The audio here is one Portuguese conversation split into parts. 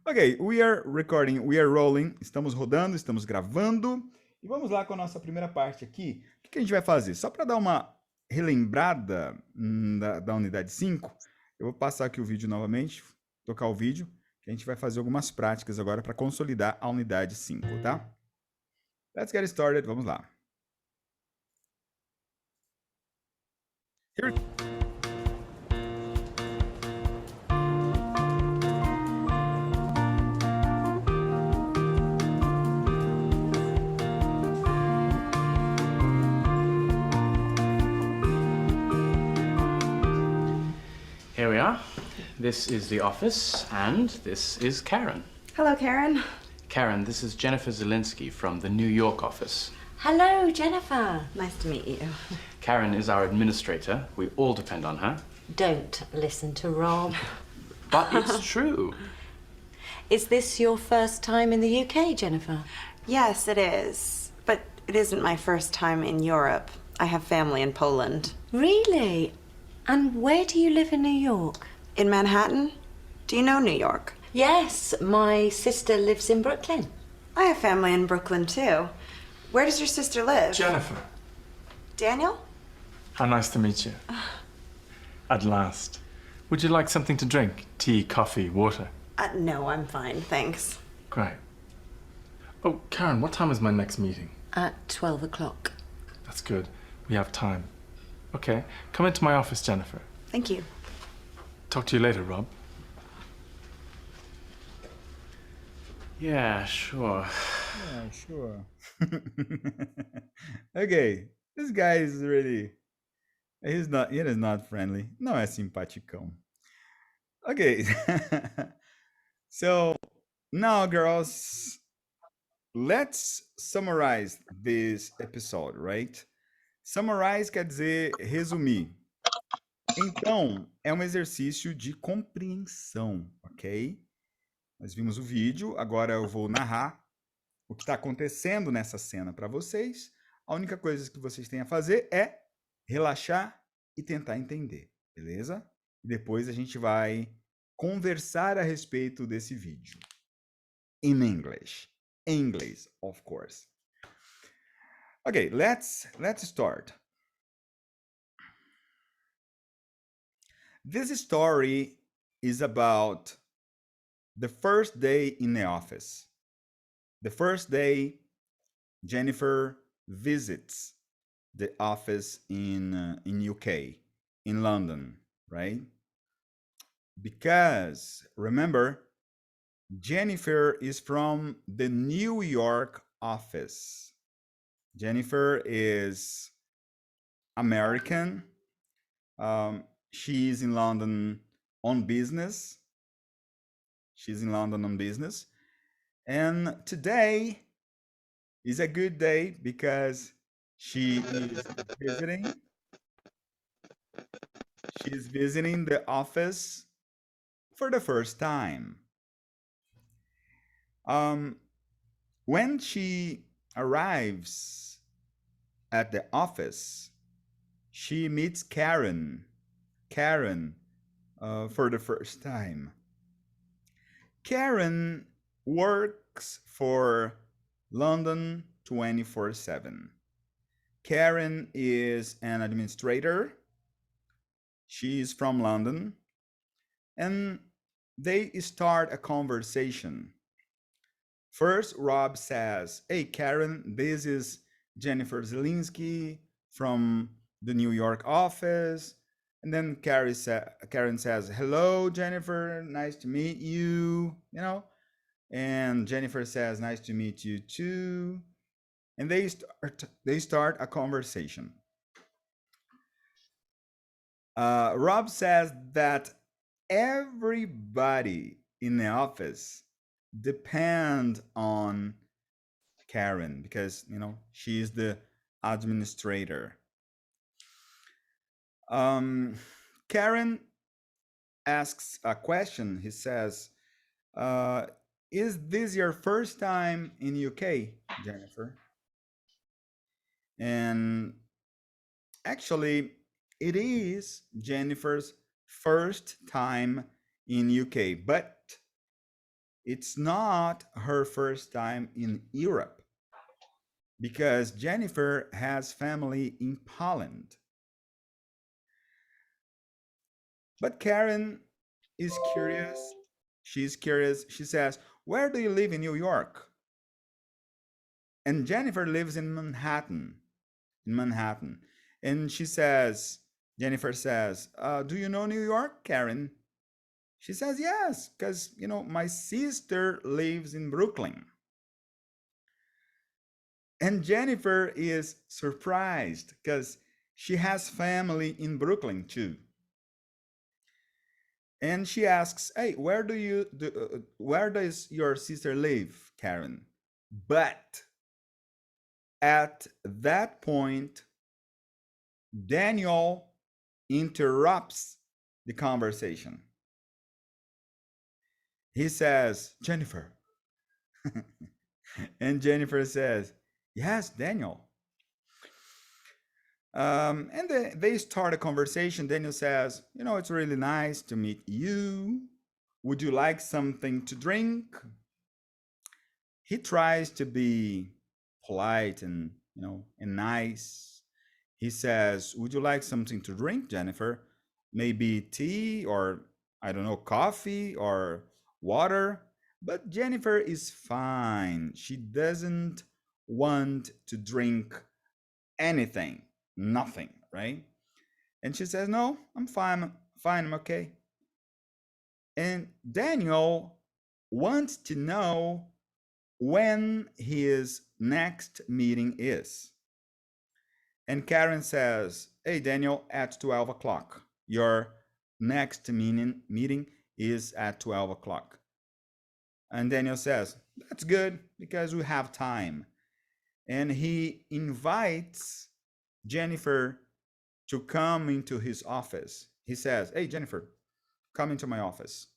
Ok, we are recording, we are rolling. Estamos rodando, estamos gravando. E vamos lá com a nossa primeira parte aqui. O que a gente vai fazer? Só para dar uma relembrada da unidade 5, eu vou passar aqui o vídeo novamente, tocar o vídeo, que a gente vai fazer algumas práticas agora para consolidar a unidade 5, tá? Let's get started, vamos lá. Here... Here we are. This is the office, and this is Karen. Hello, Karen. Karen, this is Jennifer Zielinski from the New York office. Hello, Jennifer. Nice to meet you. Karen is our administrator. We all depend on her. Don't listen to Rob. But it's true. Is this your first time in the UK, Jennifer? Yes, it is. But it isn't my first time in Europe. I have family in Poland. Really? And where do you live in New York? In Manhattan? Do you know New York? Yes, my sister lives in Brooklyn. I have family in Brooklyn, too. Where does your sister live? Jennifer, Daniel? how nice to meet you. At last. Would you like something to drink? Tea, coffee, water? No, I'm fine, thanks. Great. Oh, Karen, what time is my next meeting? At 12 o'clock. That's good. We have time. Okay, come into my office, Jennifer. Thank you. Talk to you later, Rob. Yeah, sure. Yeah, sure. Okay, this guy is really... he is not friendly. Não é simpaticão. Okay. So, now, girls, let's summarize this episode, right? Summarize quer dizer resumir. Então, é um exercício de compreensão, ok? Nós vimos o vídeo, agora eu vou narrar o que está acontecendo nessa cena para vocês. A única coisa que vocês têm a fazer é relaxar e tentar entender, beleza? E depois a gente vai conversar a respeito desse vídeo. In English. English, of course. Okay, let's start. This story is about the first day in the office. The first day Jennifer visits the office in UK, in London, right? Because remember, Jennifer is from the New York office. Jennifer is American. She's in London on business. She's in London on business. And today is a good day because she is visiting. She's visiting the office for the first time. When she arrives at the office, she meets Karen for the first time. Karen works for London 24/7. Karen is an administrator. She's from London. And they start a conversation. First, Rob says, "Hey, Karen, this is Jennifer Zielinski from the New York office." And then Karen says, "Hello, Jennifer, nice to meet you," you know. And Jennifer says, "Nice to meet you too." And they start a conversation. Rob says that everybody in the office depend on Karen because, you know, she is the administrator. Karen asks a question. He says, "Is this your first time in UK, Jennifer?" And actually, it is Jennifer's first time in UK, but it's not her first time in Europe because Jennifer has family in Poland. But Karen is curious. She's curious. She says, "Where do you live in New York?" And Jennifer lives in Manhattan. In Manhattan. And Jennifer says, "Do you know New York, Karen?" She says, "Yes, because, my sister lives in Brooklyn." And Jennifer is surprised because she has family in Brooklyn too. And she asks, "Hey, where does your sister live, Karen?" But at that point, Daniel interrupts the conversation. He says, "Jennifer." And Jennifer says, "Yes, Daniel." And they start a conversation. Daniel says, "It's really nice to meet you. Would you like something to drink?" He tries to be polite and nice. He says, "Would you like something to drink, Jennifer? Maybe tea or, I don't know, coffee or water?" But Jennifer is fine. She doesn't want to drink anything, nothing, right? And she says, "No, I'm fine, I'm okay." And Daniel wants to know when his next meeting is. And Karen says, "Hey, Daniel, at 12 o'clock. Your next meeting is at 12 o'clock. And Daniel says, "That's good because we have time." And he invites Jennifer to come into his office. He says, "Hey, Jennifer, come into my office."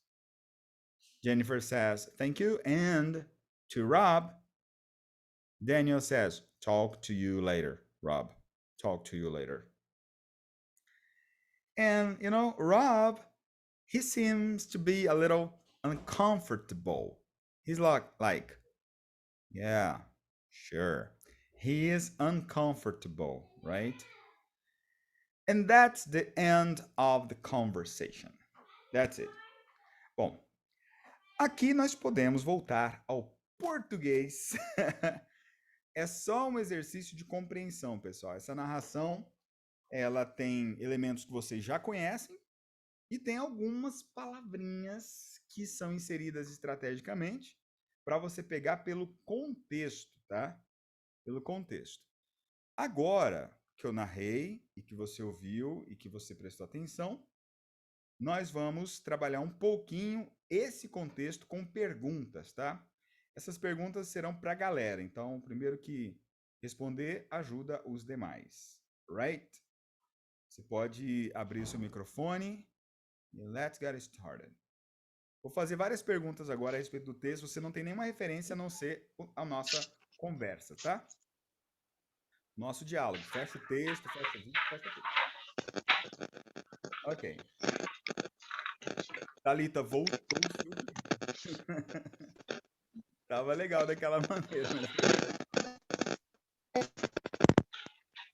Jennifer says, "Thank you." And to Rob, Daniel says, "Talk to you later, Rob. Talk to you later." And, Rob, he seems to be a little uncomfortable. He's like, "Yeah, sure." He is uncomfortable, right? And that's the end of the conversation. That's it. Bom, aqui nós podemos voltar ao português. É só um exercício de compreensão, pessoal. Essa narração, ela tem elementos que vocês já conhecem e tem algumas palavrinhas que são inseridas estrategicamente para você pegar pelo contexto, tá? Pelo contexto. Agora que eu narrei e que você ouviu e que você prestou atenção, nós vamos trabalhar um pouquinho esse contexto com perguntas, tá? Essas perguntas serão para a galera, então, primeiro que responder ajuda os demais, right? Você pode abrir o seu microfone e let's get started. Vou fazer várias perguntas agora a respeito do texto, você não tem nenhuma referência a não ser a nossa conversa, tá? Nosso diálogo. Fecha o texto, fecha o vídeo, fecha tudo. Ok. Thalita, voltou o seu vídeo. Tava legal daquela maneira.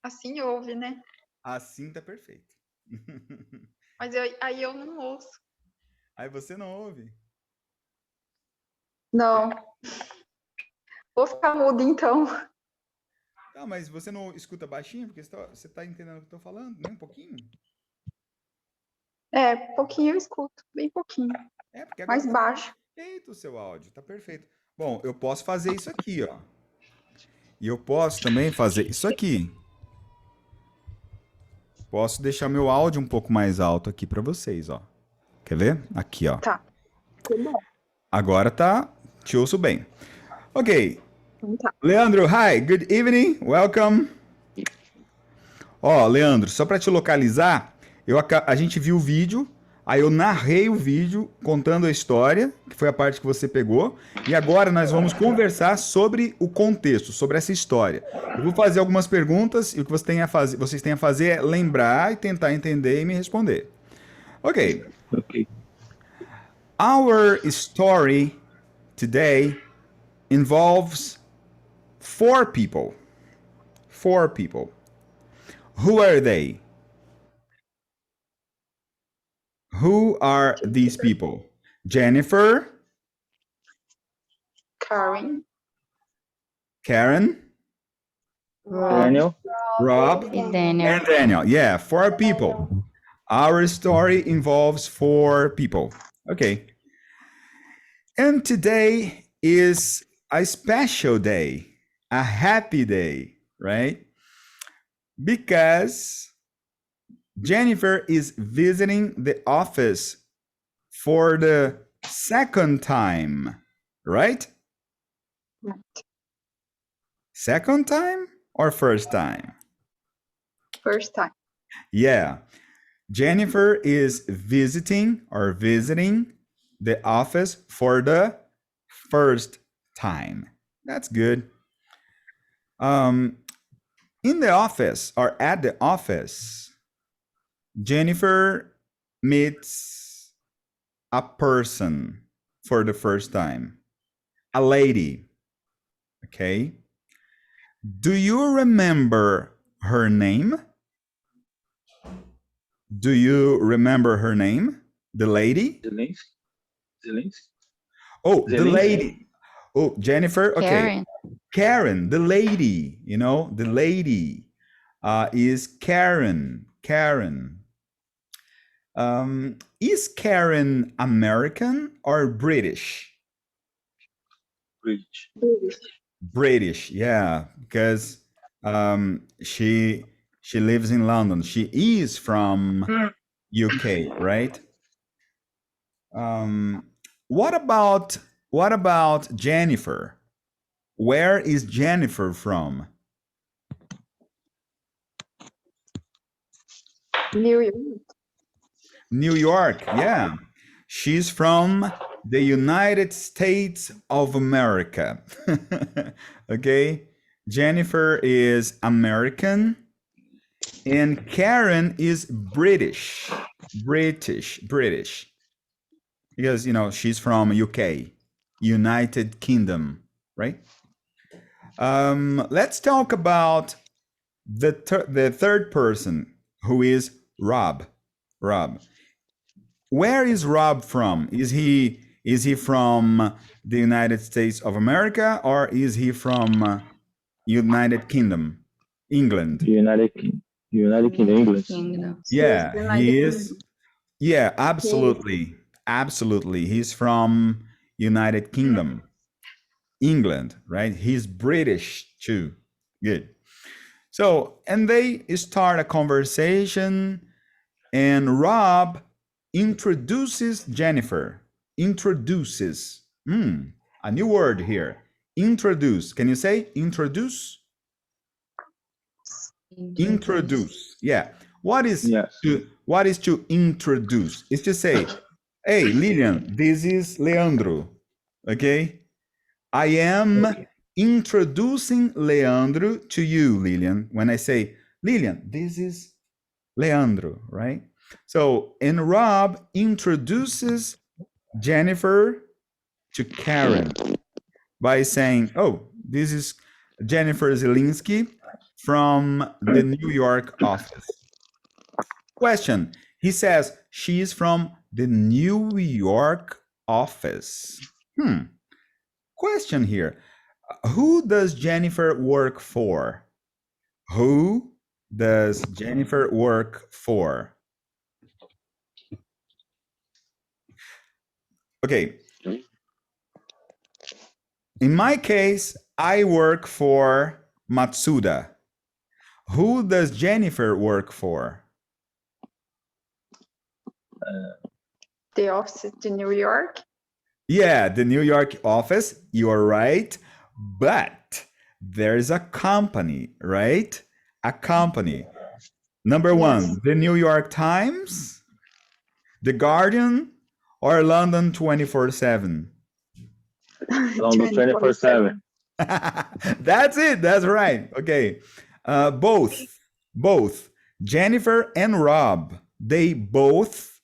Assim ouve, né? Assim tá perfeito. Mas aí eu não ouço. Aí você não ouve? Não. Vou ficar muda então. Ah, mas você não escuta baixinho? Porque você tá entendendo o que eu tô falando? Nem um pouquinho? Pouquinho eu escuto. Bem pouquinho. Porque agora Mais baixo. Perfeito o seu áudio, tá perfeito. Bom, eu posso fazer isso aqui, ó. E eu posso também fazer isso aqui. Posso deixar meu áudio um pouco mais alto aqui para vocês, ó. Quer ver? Aqui, ó. Tá. Agora tá. Te ouço bem. Ok. Tá. Leandro, hi. Good evening. Welcome. Ó, Leandro, só para te localizar, a gente viu o vídeo, aí eu narrei o vídeo contando a história, que foi a parte que você pegou, e agora nós vamos conversar sobre o contexto, sobre essa história. Eu vou fazer algumas perguntas e o que vocês têm a fazer é lembrar e tentar entender e me responder. Ok. Our story today involves four people. Four people. Who are they? Who are these people? Jennifer, Karen, Karen, Daniel. Rob, Daniel. and Daniel. Yeah, four people. Our story involves four people. Okay. And today is a special day, a happy day, right? Because Jennifer is visiting the office for the second time, right? Second time or first time? first time. Yeah. Jennifer is visiting the office for the first time. That's good. In the office or at the office, Jennifer meets a person for the first time, a lady. Okay. Do you remember her name? Do you remember her name? The lady? Zelensky. Oh, the Zelensky. lady. Oh, Jennifer. Okay. Karen. Karen, the lady. You know, the lady is Karen. Karen. Is Karen American or British? Bridge. British, yeah, because she lives in London. She is from UK, right? What about Jennifer? Where is Jennifer from? New York. New York, yeah. She's from the United States of America. Okay? Jennifer is American and Karen is British. British. Because, you know, she's from UK, United Kingdom, right? Let's talk about the third person, who is Rob. Rob. Where is Rob from? Is he from the United States of America or is he from United Kingdom, England? United Kingdom, English. Kingdom. Yeah, United he is. Kingdom. Yeah, absolutely. He's from United Kingdom, England, right? He's British too. Good. So, and they start a conversation, and Rob introduces Jennifer. Introduces. A new word here. Introduce. Can you say introduce? Introduce. Yeah. What is Yes. to introduce? Is to say, hey, Lilian, this is Leandro. Okay? I am introducing Leandro to you, Lilian. When I say, Lilian, this is Leandro, right? So, and Rob introduces Jennifer to Karen by saying, oh, this is Jennifer Zelinsky from the New York office. Question. He says she's from the New York office. Question here. Who does Jennifer work for? Who does Jennifer work for? Okay. In my case, I work for Matsuda. Who does Jennifer work for? The office in New York. Yeah, the New York office, you're right. But there's a company, right? A company. Number one, the New York Times, The Guardian, or London 24/7? London 24/7. That's it. That's right. Okay. Both. Jennifer and Rob, they both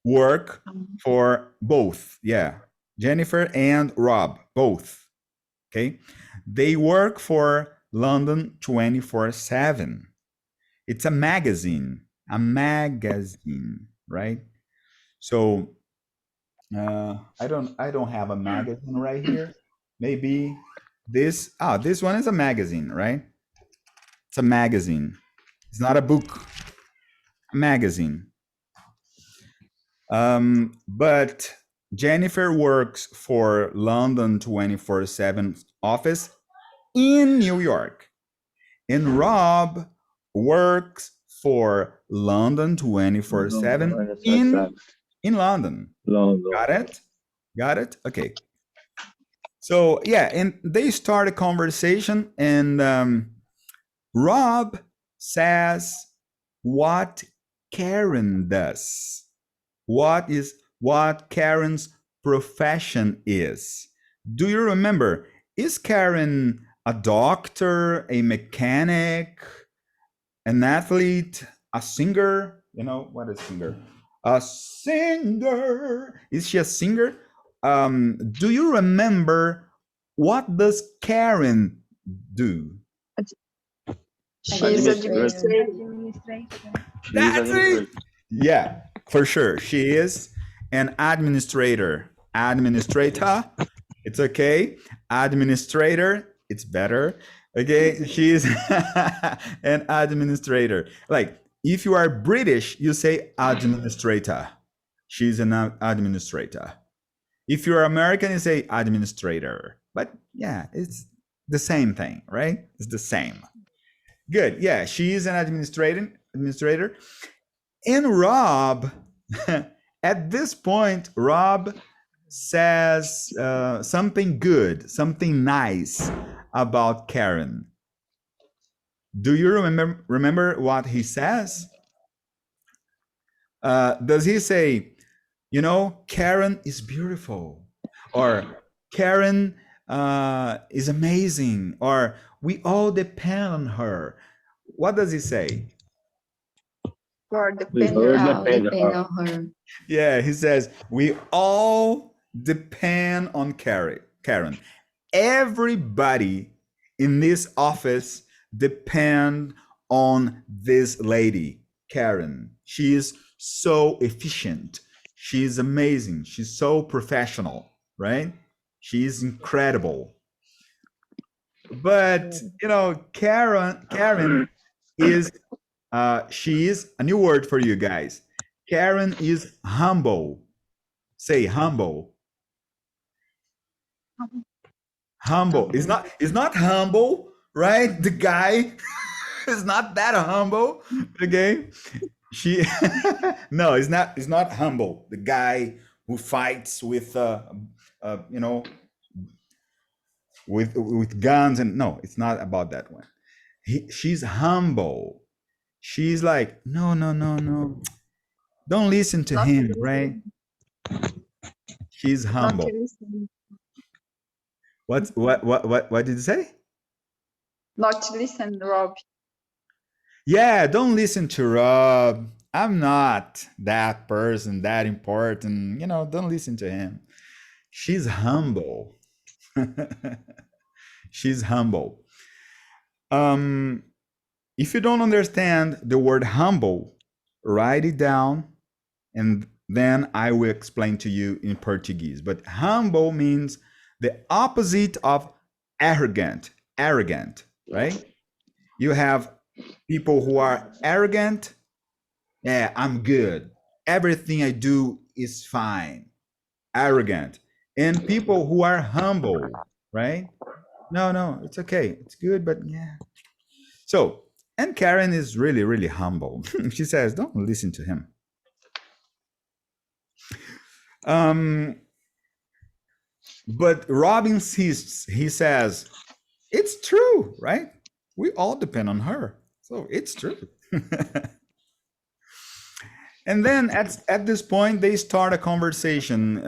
work for both. Yeah. Jennifer and Rob, both. Okay. They work for London 24/7. It's a magazine, right? So I don't have a magazine right here. Maybe this one is a magazine, right? It's a magazine. It's not a book. A magazine. But Jennifer works for London 24/7 office in New York. And Rob works for London 24/7 in London. Got it? Got it? Okay. So yeah, and they start a conversation, and Rob says what Karen does. What Karen's profession is. Do you remember? Is Karen a doctor, a mechanic, an athlete, a singer? You know what is singer? A singer. Is she a singer? Do you remember what does Karen do? She's administrator. That's it. Yeah, for sure. She is an administrator. Administrator. It's okay. Administrator. It's better. Okay. She's an administrator. Like if you are British, you say administrator. She's an administrator. If you're American, you say administrator. But yeah, it's the same thing, right? It's the same. Good. Yeah, she's an administrator. And Rob, at this point, Rob says something good, something nice about Karen. Do you remember what he says? Does he say, you know, Karen is beautiful, or Karen is amazing, or we all depend on her? What does he say? We all depend on her. Yeah, he says we all depend on Karen. Everybody in this office depend on this lady, Karen. She is so efficient. She's amazing. She's so professional, right? She's incredible. But you know, Karen is she is a new word for you guys. Karen is humble. Say humble. Humble. It's not humble, right? The guy is not that humble. Okay. She no, it's not humble. The guy who fights with you know, with guns, and no, it's not about that one. She's humble. She's like, no, don't listen to him, right? She's humble. What did you say? Not listen, Rob. Yeah, don't listen to Rob. I'm not that person, that important. You know, don't listen to him. She's humble. She's humble. If you don't understand the word humble, write it down and then I will explain to you in Portuguese. But humble means the opposite of arrogant, right? You have people who are arrogant. Yeah, I'm good. Everything I do is fine. Arrogant. And people who are humble, right? No, it's okay. It's good, but yeah. So, and Karen is really, really humble. She says, don't listen to him. But Rob insists. He says, it's true, right? We all depend on her. So it's true. And then at this point, they start a conversation.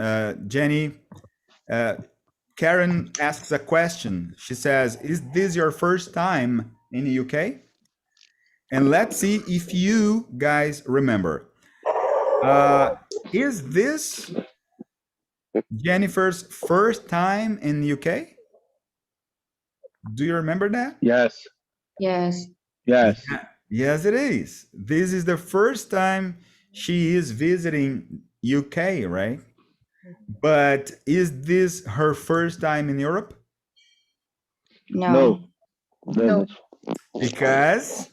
Jenny, Karen asks a question. She says, is this your first time in the UK? And let's see if you guys remember. Is this Jennifer's first time in the UK? Do you remember that? Yes. Yes. Yes. Yes, it is. This is the first time she is visiting UK, right? But is this her first time in Europe? No. No. Because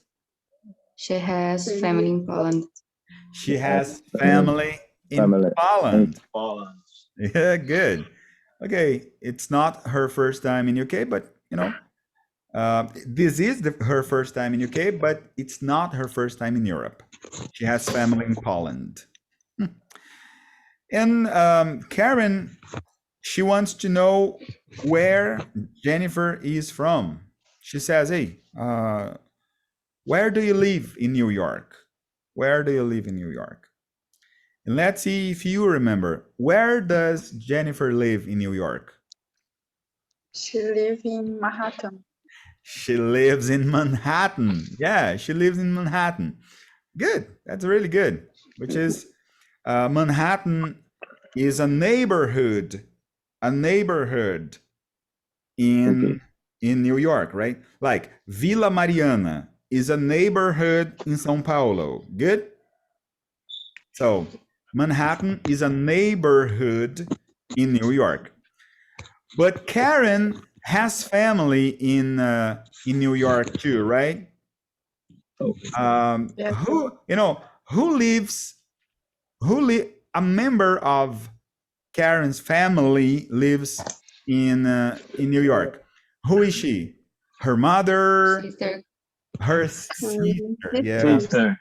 She has family in Poland. she has family in Family. Poland. Poland. Yeah, good. Okay, it's not her first time in UK, but this is her first time in UK, but it's not her first time in Europe. She has family in Poland. And Karen, she wants to know where Jennifer is from. She says, "Hey, where do you live in New York? Where do you live in New York?" And let's see if you remember. Where does Jennifer live in New York? She lives in Manhattan. She lives in Manhattan. Yeah, she lives in Manhattan. Good. That's really good. Which is Manhattan is a neighborhood in New York, right? Like Vila Mariana is a neighborhood in São Paulo. Good. So Manhattan is a neighborhood in New York. But Karen has family in New York too, right? Yes. A member of Karen's family lives in New York. Who is she? Her mother, Sister. her sister. Yeah, Sister.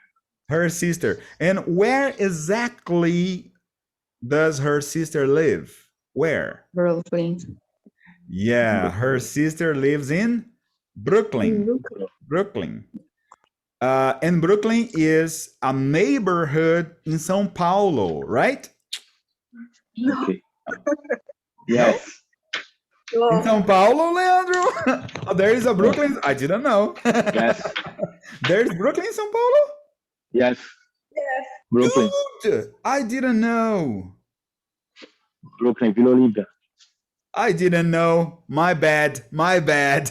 her sister. And where exactly does her sister live? Where? Brooklyn. Yeah, her sister lives in Brooklyn. Brooklyn. And Brooklyn is a neighborhood in São Paulo, right? Okay. Yes. In São Paulo, Leandro? Oh, there is a Brooklyn. I didn't know. Yes. There's Brooklyn in São Paulo? Yes. Brooklyn. Dude, I didn't know. Brooklyn. Vila Olímpia. I didn't know. My bad. My bad.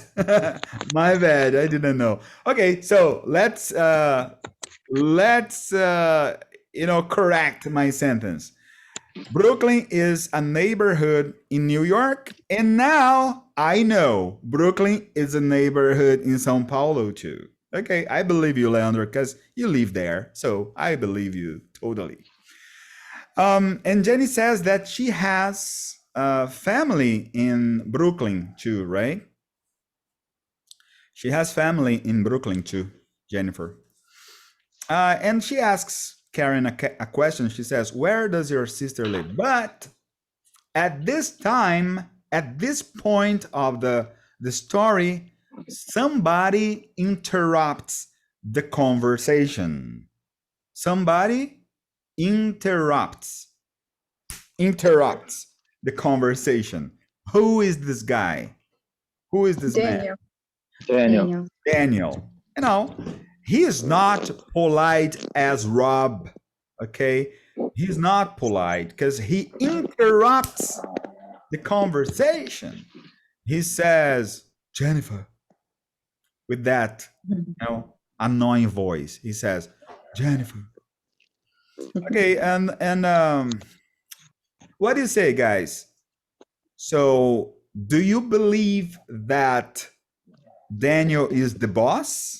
My bad. I didn't know. Okay, so let's correct my sentence. Brooklyn is a neighborhood in New York, and now I know Brooklyn is a neighborhood in São Paulo too. Okay, I believe you, Leandro, because you live there, so I believe you totally. And Jenny says that she has family in Brooklyn too, right? She has family in Brooklyn too, Jennifer. And she asks Karen a question. She says, "Where does your sister live?" But at this time, at this point of the story, somebody interrupts the conversation. Somebody interrupts the conversation. Who is this guy? Who is this man? Daniel. Daniel. He is not polite as Rob, okay? He's not polite because he interrupts the conversation. He says, "Jennifer," with that, annoying voice. He says, "Jennifer." Okay, and what do you say, guys? So, do you believe that Daniel is the boss?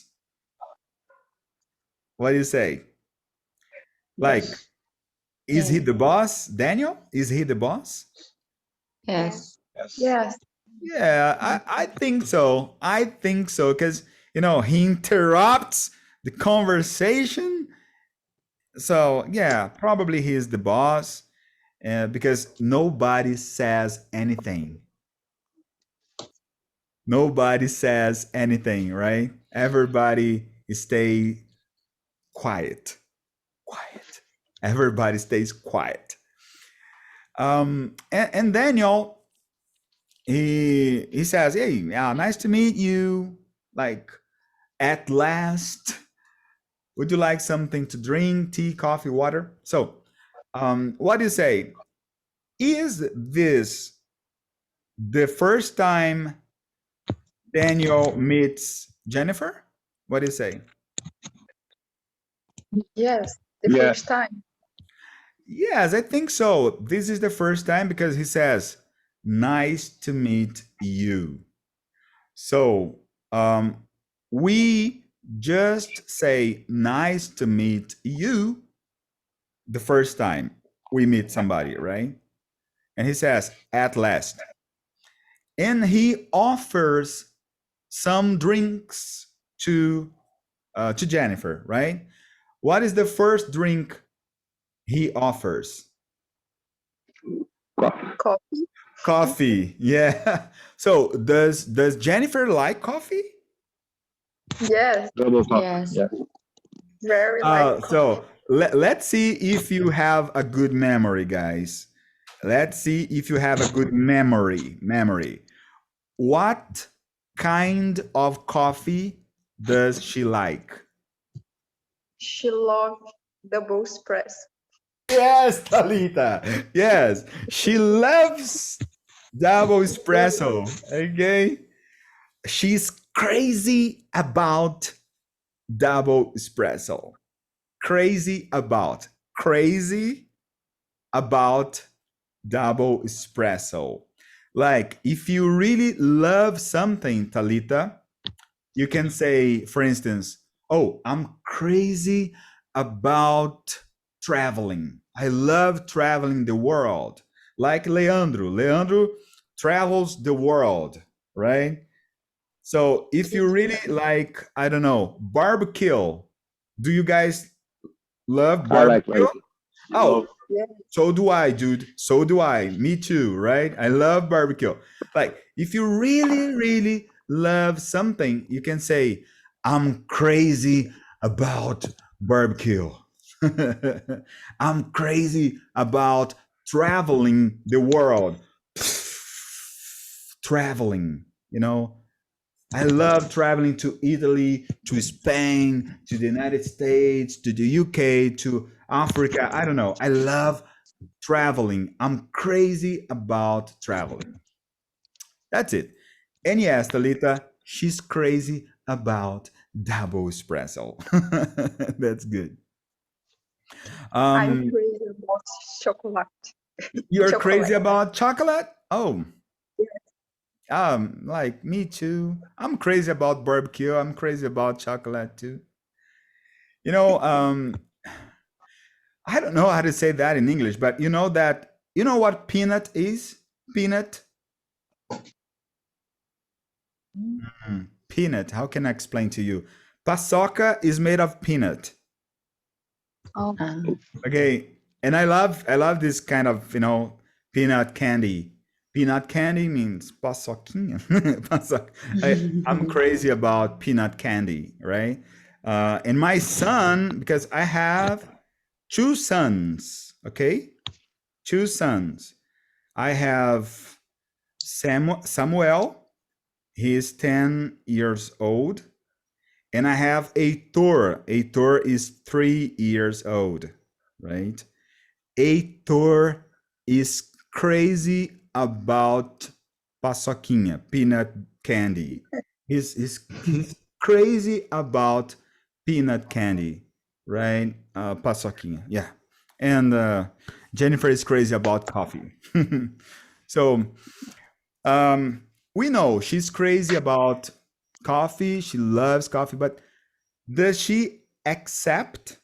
What do you say? Like, is he the boss, Daniel? Is he the boss? Yes. Yes. Yeah, I think so. I think so because, he interrupts the conversation. So, yeah, probably he's the boss because nobody says anything. Nobody says anything, right? Everybody stay quiet. Everybody stays quiet. And Daniel, he says, "Hey, nice to meet you. Like, at last, would you like something to drink? Tea, coffee, water?" So What do you say? Is this the first time Daniel meets Jennifer? What do you say? Yes, the Yeah. first time. Yes, I think so. This is the first time because he says, "Nice to meet you." So we just say, "Nice to meet you," the first time we meet somebody, right? And he says, "At last." And he offers some drinks to Jennifer, right? What is the first drink he offers? Coffee. Coffee. Coffee. Yeah. So does Jennifer like coffee? Yes, Double coffee. Yes. Yes. very like So let's see if you have a good memory, guys. Let's see if you have a good memory. What kind of coffee does she like? she loves double espresso. Yes, Talita. Yes, she loves double espresso. Okay. She's crazy about double espresso. Crazy about double espresso. Like, if you really love something, Talita, you can say, for instance, "Oh, I'm crazy about traveling. I love traveling the world." Like Leandro. Leandro travels the world, right? So if you really like, I don't know, barbecue, do you guys love I like barbecue? barbecue. Oh, Yes, so do I, dude. So do I. Me too, right? I love barbecue. Like, if you really love something, you can say, "I'm crazy about barbecue." "I'm crazy about traveling the world." Traveling, I love traveling to Italy, to Spain, to the United States, to the UK, to Africa. I don't know. I love traveling. I'm crazy about traveling. That's it. And yes, Talita, she's crazy about double espresso. That's good. I'm Um, crazy about chocolate. you're crazy Chocolate. about chocolate? Oh, like me too. I'm crazy about barbecue. I'm crazy about chocolate too. You know, I don't know how to say that in English, but you know what peanut is? Peanut? Peanut. How can I explain to you? Paçoca is made of peanut. Oh. Okay. And I love this kind of, peanut candy. Peanut candy means paçoquinha. I'm crazy about peanut candy, right? And my son, because I have two sons, okay? Two sons. I have Samuel, he is 10 years old, and I have Heitor. Heitor is 3 years old, right? Heitor is crazy about paçoquinha, peanut candy. He's crazy about peanut candy, right? Paçoquinha, yeah. And Jennifer is crazy about coffee. So we know she's crazy about coffee. She loves coffee, but does she accept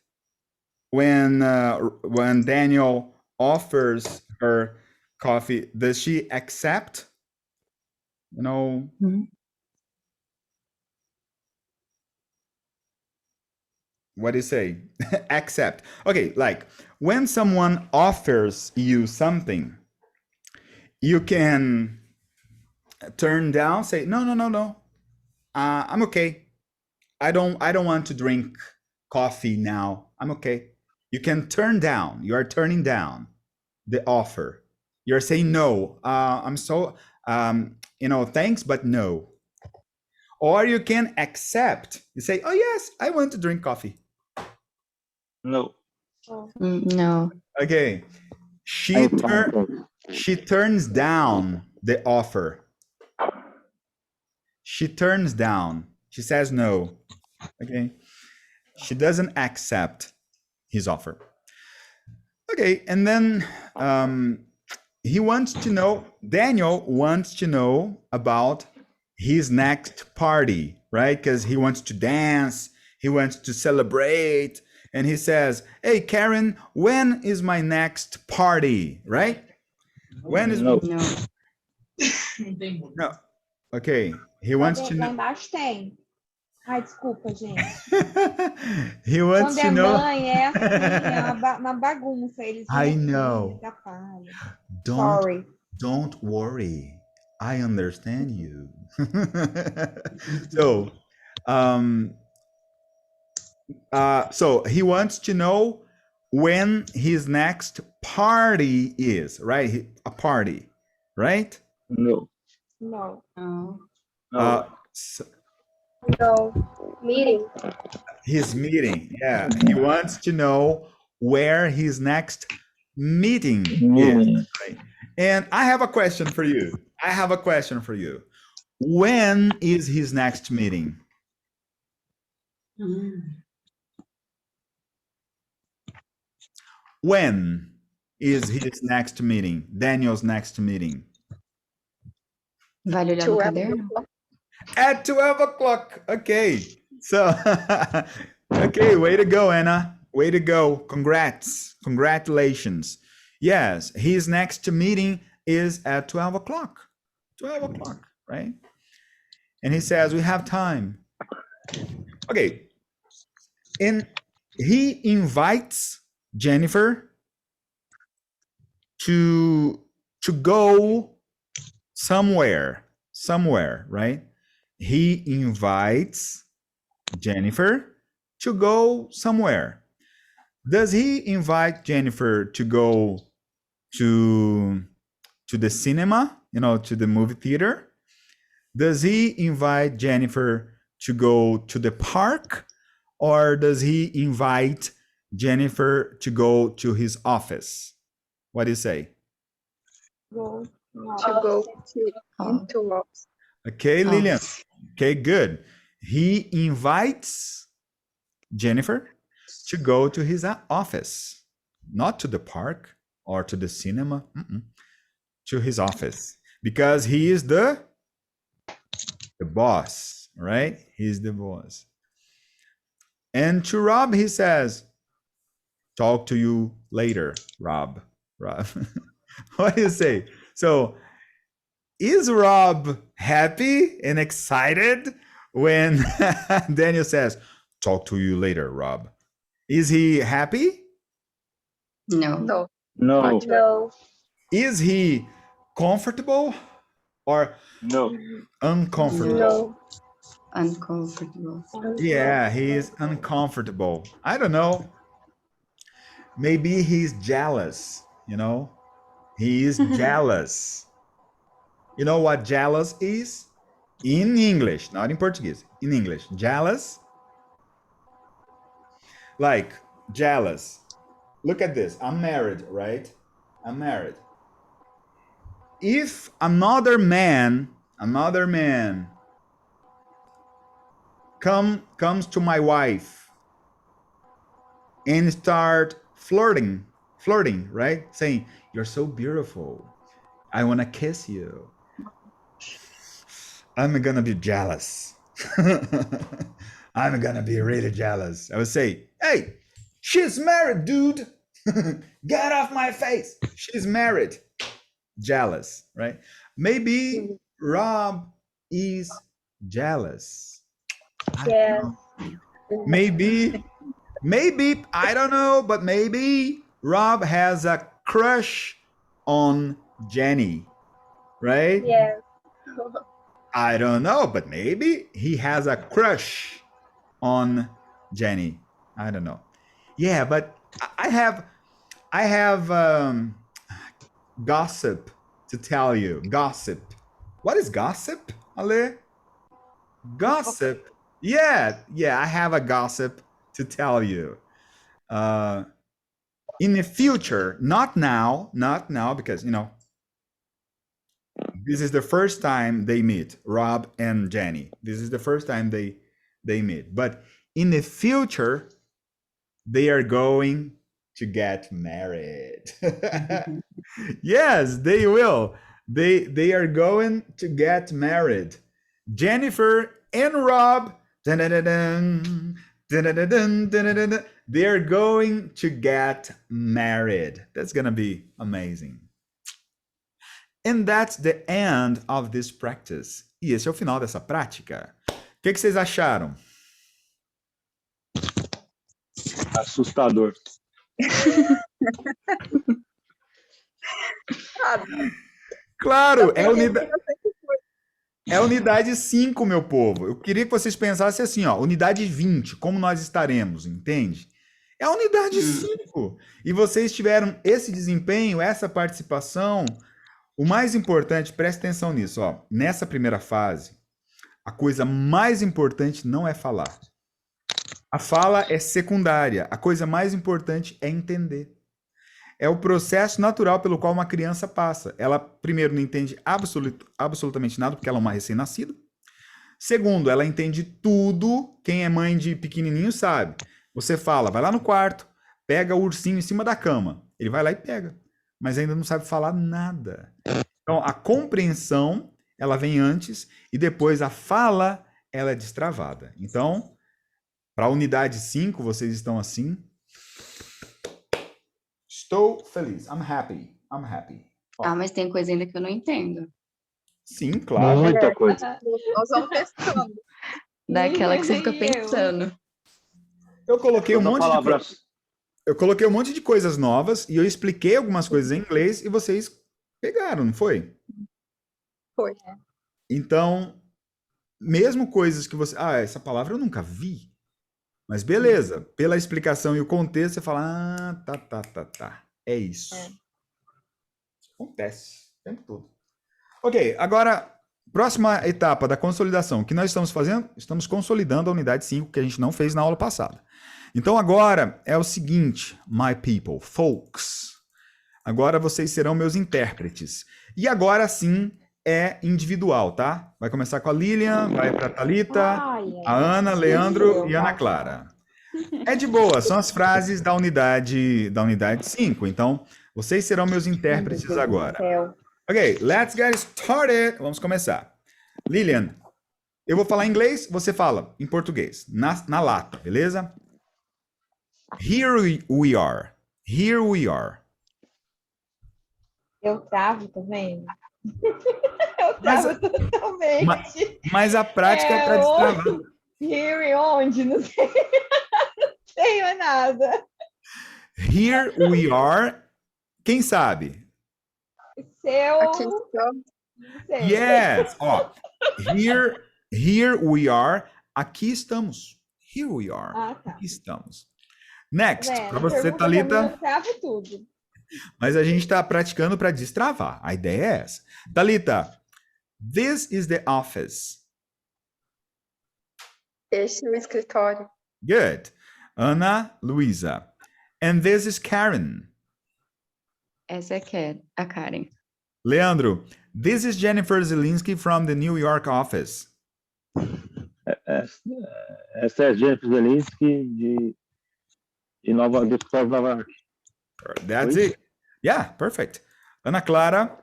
when Daniel offers her coffee? Does she accept? Mhm. What do you say? Accept. Okay, like when someone offers you something, you can turn down, say, "No, no, no, no. I'm okay. I don't want to drink coffee now. I'm okay." You can turn down. You are turning down the offer. You're saying no. I'm so thanks, but no. Or you can accept. You say, "Oh yes, I want to drink coffee." No. No. Okay. She I'm fine, thanks. she turns down the offer. She turns down. She says no. Okay. She doesn't accept his offer. Okay, and then he wants to know, Daniel wants to know about his next party, right? Because he wants to dance, he wants to celebrate, and he says, "Hey, Karen, when is my next party?" Right? When is No. No. no? Okay, he wants to Lá know. embaixo tem. Ai, desculpa, gente. He wants Quando to é know. mãe, é assim, é uma bagunça. Eles I vêm aqui, know. atrapalham. Don't Sorry. don't worry. I understand you. So, um, so he wants to know when his next party is, right? A party, right? No. No. No. Uh, No. No. Meeting. his meeting. Yeah, he wants to know where his next meeting is. Meaning. Right? And I have a question for you. I have a question for you. When is his next meeting? When is his next meeting? Daniel's next meeting? Vale olhar no 12 caderno? o'clock. At 12 o'clock. Okay. So, okay, way to go, Anna. Way to go. Congrats. Congratulations. Yes, his next meeting is at 12 o'clock. 12 o'clock, right? And he says, we have time. Okay. And he invites Jennifer to go somewhere, right? He invites Jennifer to go somewhere. Does he invite Jennifer to go to the cinema, to the movie theater? Does he invite Jennifer to go to the park, or does he invite Jennifer to go to his office? What do you say? Go. No. To go to Oh. into office. Okay, Oh. Lillian. Okay, good. He invites Jennifer to go to his office, not to the park or to the cinema, to his office, because he is the boss, right? He's the boss. And to Rob, he says, talk to you later, Rob. What do you say? So, is Rob happy and excited when Daniel says, talk to you later, Rob? Is he happy? No. No. No. No. Is he comfortable or No. uncomfortable? No. Uncomfortable. Yeah, he is uncomfortable. I don't know. Maybe he's jealous, He is jealous. You know what jealous is? In English, not in Portuguese. In English, jealous. Like, jealous. Look at this. I'm married, right? I'm married. If another man comes to my wife and start flirting, right? Saying, you're so beautiful. I want to kiss you. I'm going to be jealous. I'm going to be really jealous. I would say, hey, she's married, dude. Get off my face. She's married. Jealous, right? Maybe Rob is jealous. Yes. Maybe, I don't know, but maybe Rob has a crush on Jenny, right? Yes. I don't know, but maybe he has a crush on Jenny. I don't know. Yeah, but I have gossip to tell you. Gossip. What is gossip, Ale? Gossip. Yeah, I have a gossip to tell you. In the future, not now, because, this is the first time they meet, Rob and Jenny. This is the first time they meet. But in the future, they are going to get married. Yes, they will. They are going to get married. Jennifer and Rob, dun-dun-dun-dun, dun-dun-dun-dun, dun-dun-dun-dun, they're going to get married. That's gonna be amazing. And that's the end of this practice. E esse é o final dessa prática. O que vocês acharam? Assustador. Claro, é unidade 5, meu povo. Eu queria que vocês pensassem assim, ó, unidade 20, como nós estaremos, entende? É a unidade 5. E vocês tiveram esse desempenho, essa participação. O mais importante, preste atenção nisso, ó. Nessa primeira fase, a coisa mais importante não é falar. A fala é secundária. A coisa mais importante é entender. É o processo natural pelo qual uma criança passa. Ela, primeiro, não entende absolutamente nada, porque ela é uma recém-nascida. Segundo, ela entende tudo. Quem é mãe de pequenininho sabe. Você fala, vai lá no quarto, pega o ursinho em cima da cama. Ele vai lá e pega. Mas ainda não sabe falar nada. Então, a compreensão, ela vem antes, e depois a fala, ela é destravada. Então, para a unidade 5, vocês estão assim. Estou feliz. I'm happy. Ó. Mas tem coisa ainda que eu não entendo. Sim, claro. Muita coisa. Nós vamos testando. Daquela que você fica pensando. Eu coloquei Palavras. Eu coloquei um monte de coisas novas e eu expliquei algumas coisas em inglês e vocês pegaram, não foi? Foi. Então, mesmo coisas que você... essa palavra eu nunca vi. Mas beleza, pela explicação e o contexto, você fala, tá. É isso. Acontece o tempo todo. Ok, agora, próxima etapa da consolidação. O que nós estamos fazendo? Estamos consolidando a unidade 5, que a gente não fez na aula passada. Então agora é o seguinte, my people, folks. Agora vocês serão meus intérpretes. E agora sim é individual, tá? Vai começar com a Lilian, vai para a Thalita, a Ana, Leandro e Ana Clara. É de boa, são as frases da unidade 5. Então, vocês serão meus intérpretes agora. Ok, let's get started. Vamos começar. Lilian, eu vou falar em inglês, você fala em português, na lata, beleza? Here we are. Here we are. Eu travo também. Eu travo totalmente. Mas a prática é para destravar. Here onde? Não sei. Não tenho nada. Here we are. Quem sabe? Seu. Aqui estou. Yes. Ó, here we are. Aqui estamos. Here we are. Tá. Aqui estamos. Next, Tá para você, Thalita. Eu travo tudo. Mas a gente está praticando para destravar. A ideia é essa. Thalita, this is the office. Este é o escritório. Good. Ana Luisa. And this is Karen. Essa é a Karen. Leandro, this is Jennifer Zielinski from the New York office. Essa é a Jennifer Zielinski de Nova York. That's it. Yeah, perfect. Ana Clara,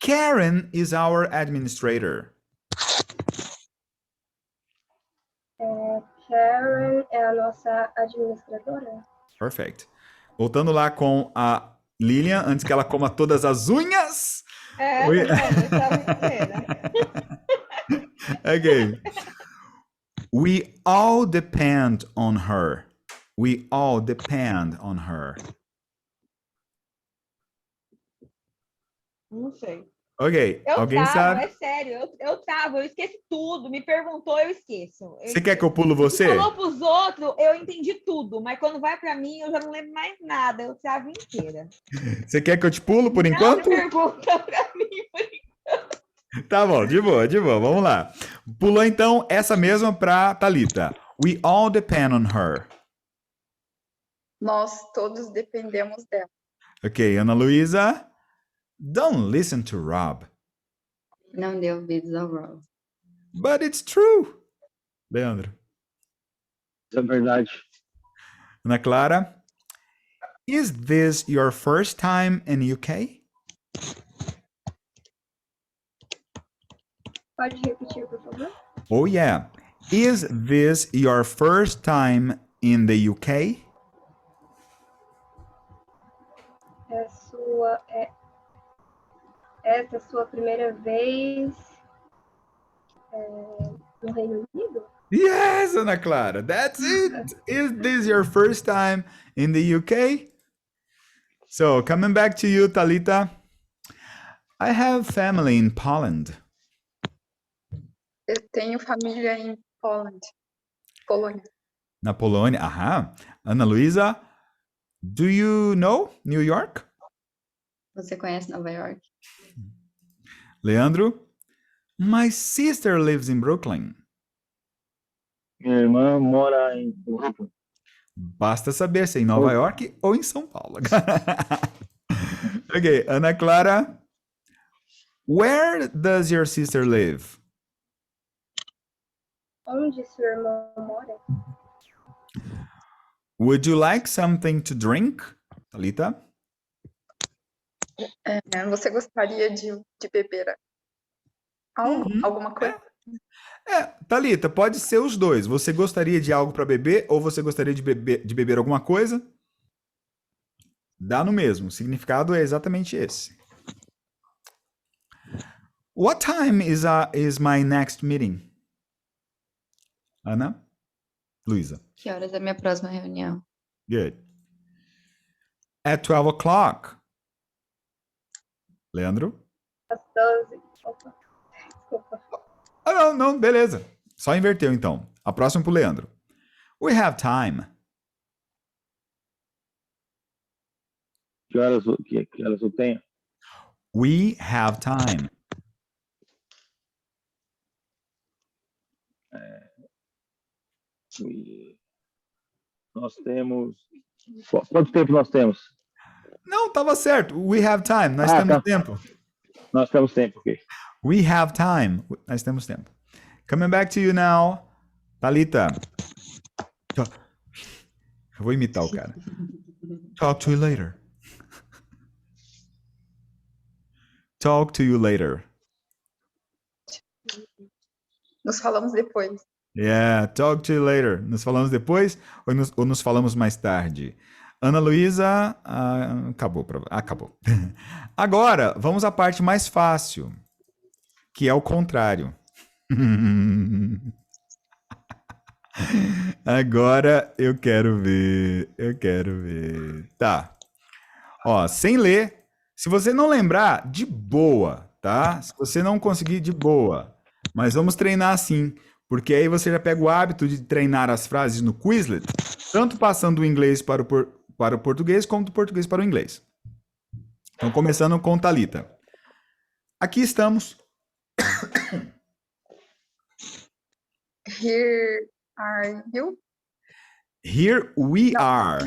Karen is our administrator. Karen é a nossa administradora. Perfect. Voltando lá com a Lilian, antes que ela coma todas as unhas. Oi. Né? Okay. We all depend on her. We all depend on her. Não sei. Ok. Alguém travo, sabe? É sério, eu travo, eu esqueço tudo. Me perguntou, eu esqueço. Você quer que eu pulo você? Falou pros outros, eu entendi tudo, mas quando vai pra mim, eu já não lembro mais nada. Eu travo inteira. Você quer que eu te pulo por enquanto? Não pergunta pra mim por enquanto. Tá bom, de boa. Vamos lá. Pulou então essa mesma pra Thalita. We all depend on her. Nós todos dependemos dela. Ok, Ana Luísa. Don't listen to Rob. Não dê ouvidos ao Rob. But it's true. Leandro. Isso é verdade. Ana Clara. Is this your first time in UK? Pode repetir, por favor? Oh, yeah. Is this your first time in the UK? Essa é a sua primeira vez no Reino Unido? Yes, Ana Clara. That's it. Is this your first time in the UK? So, coming back to you, Talita. I have family in Poland. Eu tenho família em Polônia. Na Polônia. Aham. Ana Luísa, do you know New York? Você conhece Nova York? Leandro, my sister lives in Brooklyn. Minha irmã mora em Brooklyn. Basta saber se é em Nova York ou em São Paulo. Ok, Ana Clara, where does your sister live? Onde sua irmã mora? Would you like something to drink, Talita? Você gostaria de beber algo? Alguma coisa? Talita, pode ser os dois. Você gostaria de algo para beber ou você gostaria de beber alguma coisa? Dá no mesmo. O significado é exatamente esse. What time is my next meeting? Ana? Luísa. Que horas é a minha próxima reunião? Good. At 12 o'clock. Leandro? Às 12. Opa, desculpa. Ah, não, beleza. Só inverteu então. A próxima pro Leandro. We have time. Que horas eu tenho? We have time. Nós temos. Quanto tempo nós temos? Não, tava certo. We have time. Nós temos tempo. Nós temos tempo, ok. We have time. Nós temos tempo. Coming back to you now. Thalita. Eu vou imitar o cara. Talk to you later. Talk to you later. Nos falamos depois. Yeah, talk to you later. Nos falamos depois ou nos falamos mais tarde? Ana Luísa, acabou. Agora, vamos à parte mais fácil, que é o contrário. Agora eu quero ver. Tá. Ó, sem ler. Se você não lembrar, de boa, tá? Se você não conseguir, de boa. Mas vamos treinar assim, porque aí você já pega o hábito de treinar as frases no Quizlet, tanto passando do inglês para o português, como do português para o inglês. Então, começando com Thalita. Aqui estamos. Here are you? Here we are.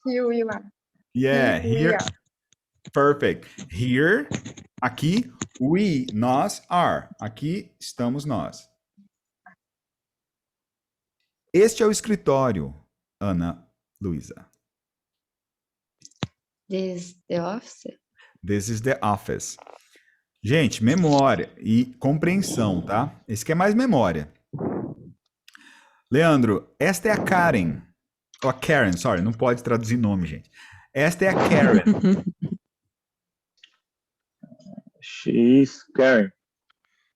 Here we are. Yeah, we here. are. Perfect. Here, aqui, we, nós, are. Aqui estamos nós. Este é o escritório, Ana Luísa. This the office? This is the office. Gente, memória e compreensão, tá? Esse aqui é mais memória. Leandro, esta é a Karen. Ou a Karen, sorry, não pode traduzir nome, gente. Esta é a Karen. She's Karen.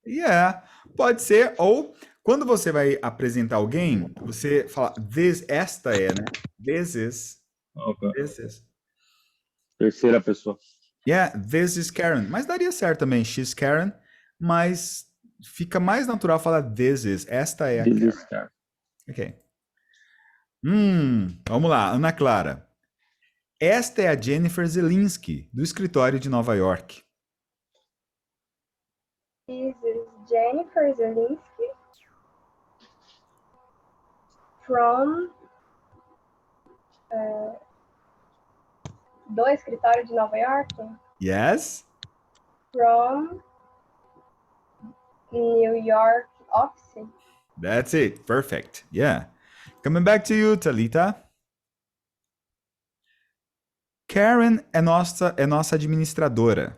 Yeah, pode ser. Ou, quando você vai apresentar alguém, você fala, esta é, né? This is. Okay. This is. Terceira pessoa. Yeah, this is Karen. Mas daria certo também, she's Karen. Mas fica mais natural falar this is. Esta é a This Karen. is Karen. Ok. Vamos lá, Ana Clara. Esta é a Jennifer Zelinski, do escritório de Nova York. This is Jennifer Zelinsky from Do escritório de Nova York? Yes? From New York office? That's it. Perfect. Yeah. Coming back to you, Thalita. Karen é nossa administradora.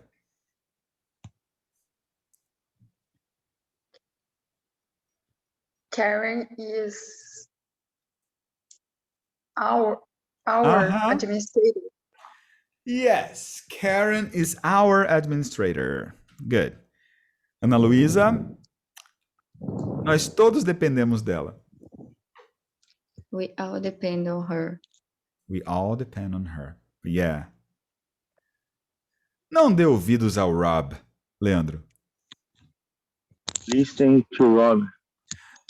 Karen is our Uh-huh. administrator. Yes, Karen is our administrator. Good. Ana Luísa, nós todos dependemos dela. We all depend on her. We all depend on her. Yeah. Não dê ouvidos ao Rob, Leandro. Listen to Rob.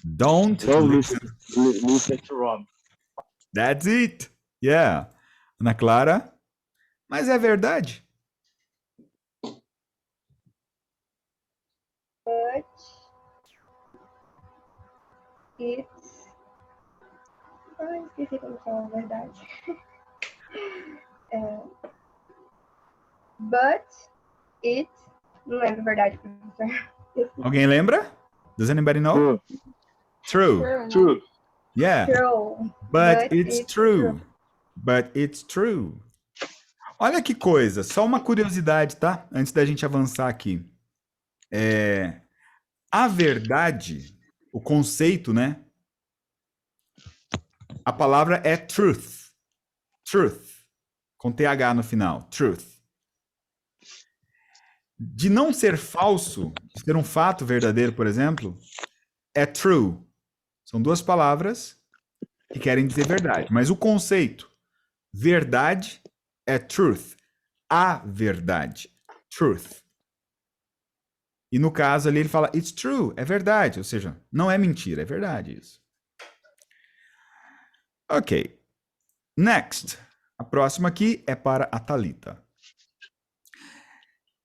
Don't Don't listen. listen to Rob. That's it. Yeah. Ana Clara, mas é verdade. But it's... esqueci como fala a verdade. But it... Não lembro a verdade, professor. Alguém lembra? Does anybody know? True. True. Yeah. True. But it's true. But it's true. Olha que coisa, só uma curiosidade, tá? Antes da gente avançar aqui. A verdade, o conceito, né? A palavra é truth. Truth. Com TH no final. Truth. De não ser falso, de ser um fato verdadeiro, por exemplo, é true. São duas palavras que querem dizer verdade. Mas o conceito, verdade, é truth. A verdade. Truth. E no caso ali ele fala, it's true, é verdade. Ou seja, não é mentira, é verdade isso. Ok. Next. A próxima aqui é para a Thalita.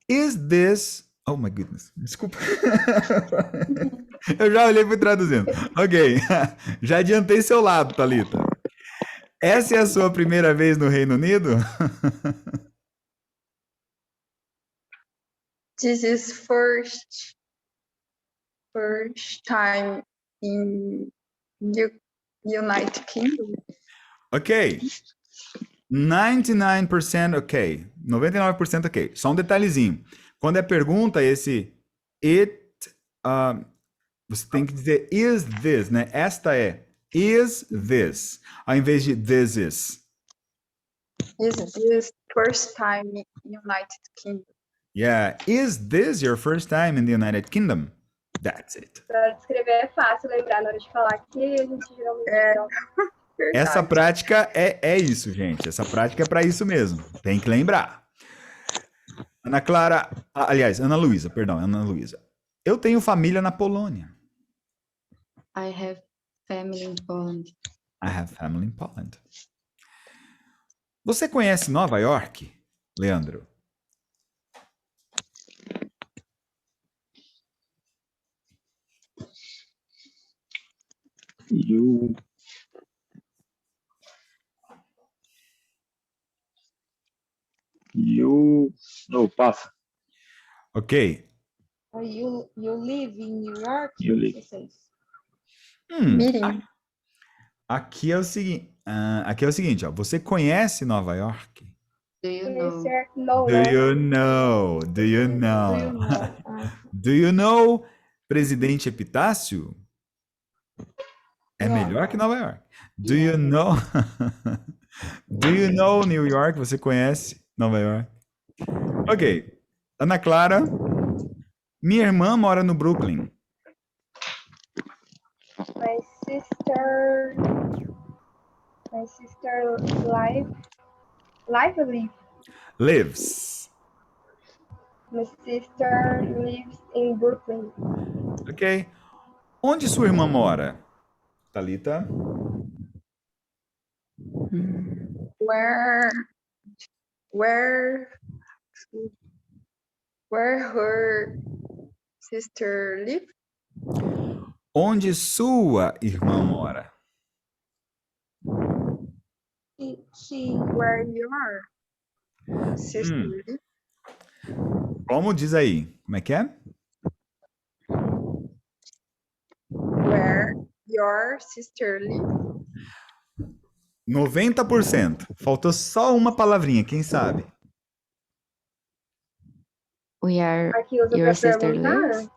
Is this... Oh my goodness. Desculpa. Eu já olhei e fui traduzindo. Ok. Já adiantei seu lado, Thalita. Essa é a sua primeira vez no Reino Unido? This is first time in United Kingdom. Ok. 99% ok. 99% ok. Só um detalhezinho. Quando é pergunta, esse it, você tem que dizer is this, né? Esta é. Is this. Ao invés de this is. Is this first time in United Kingdom? Yeah. Is this your first time in the United Kingdom? That's it. Para descrever é fácil lembrar na hora de falar que a gente geralmente Essa prática é isso, gente. Essa prática é para isso mesmo. Tem que lembrar. Ana Clara, aliás, Ana Luísa, perdão, Ana Luísa. Eu tenho família na Polônia. I have family in Poland. I have family in Poland. Você conhece Nova York, Leandro? No, passa. Ok. You live in New York? You live. Meeting. Aqui é o seguinte, ó. Você conhece Nova York? Do you know? No, Do you know? Do you know? Do you know Presidente Epitácio? É melhor que Nova York. Do you know? Do you know New York? Você conhece Nova York? Ok. Ana Clara. Minha irmã mora no Brooklyn. My sister Lives. My sister lives in Brooklyn. Ok. Onde sua irmã mora? Thalita? Where her sister live? Onde sua irmã mora? Sim. Where your sister live? Como diz aí? Como é que é? Where your sister live? 90%. Faltou só uma palavrinha, quem sabe? Where Aqui usa your pra sister lives? perguntar?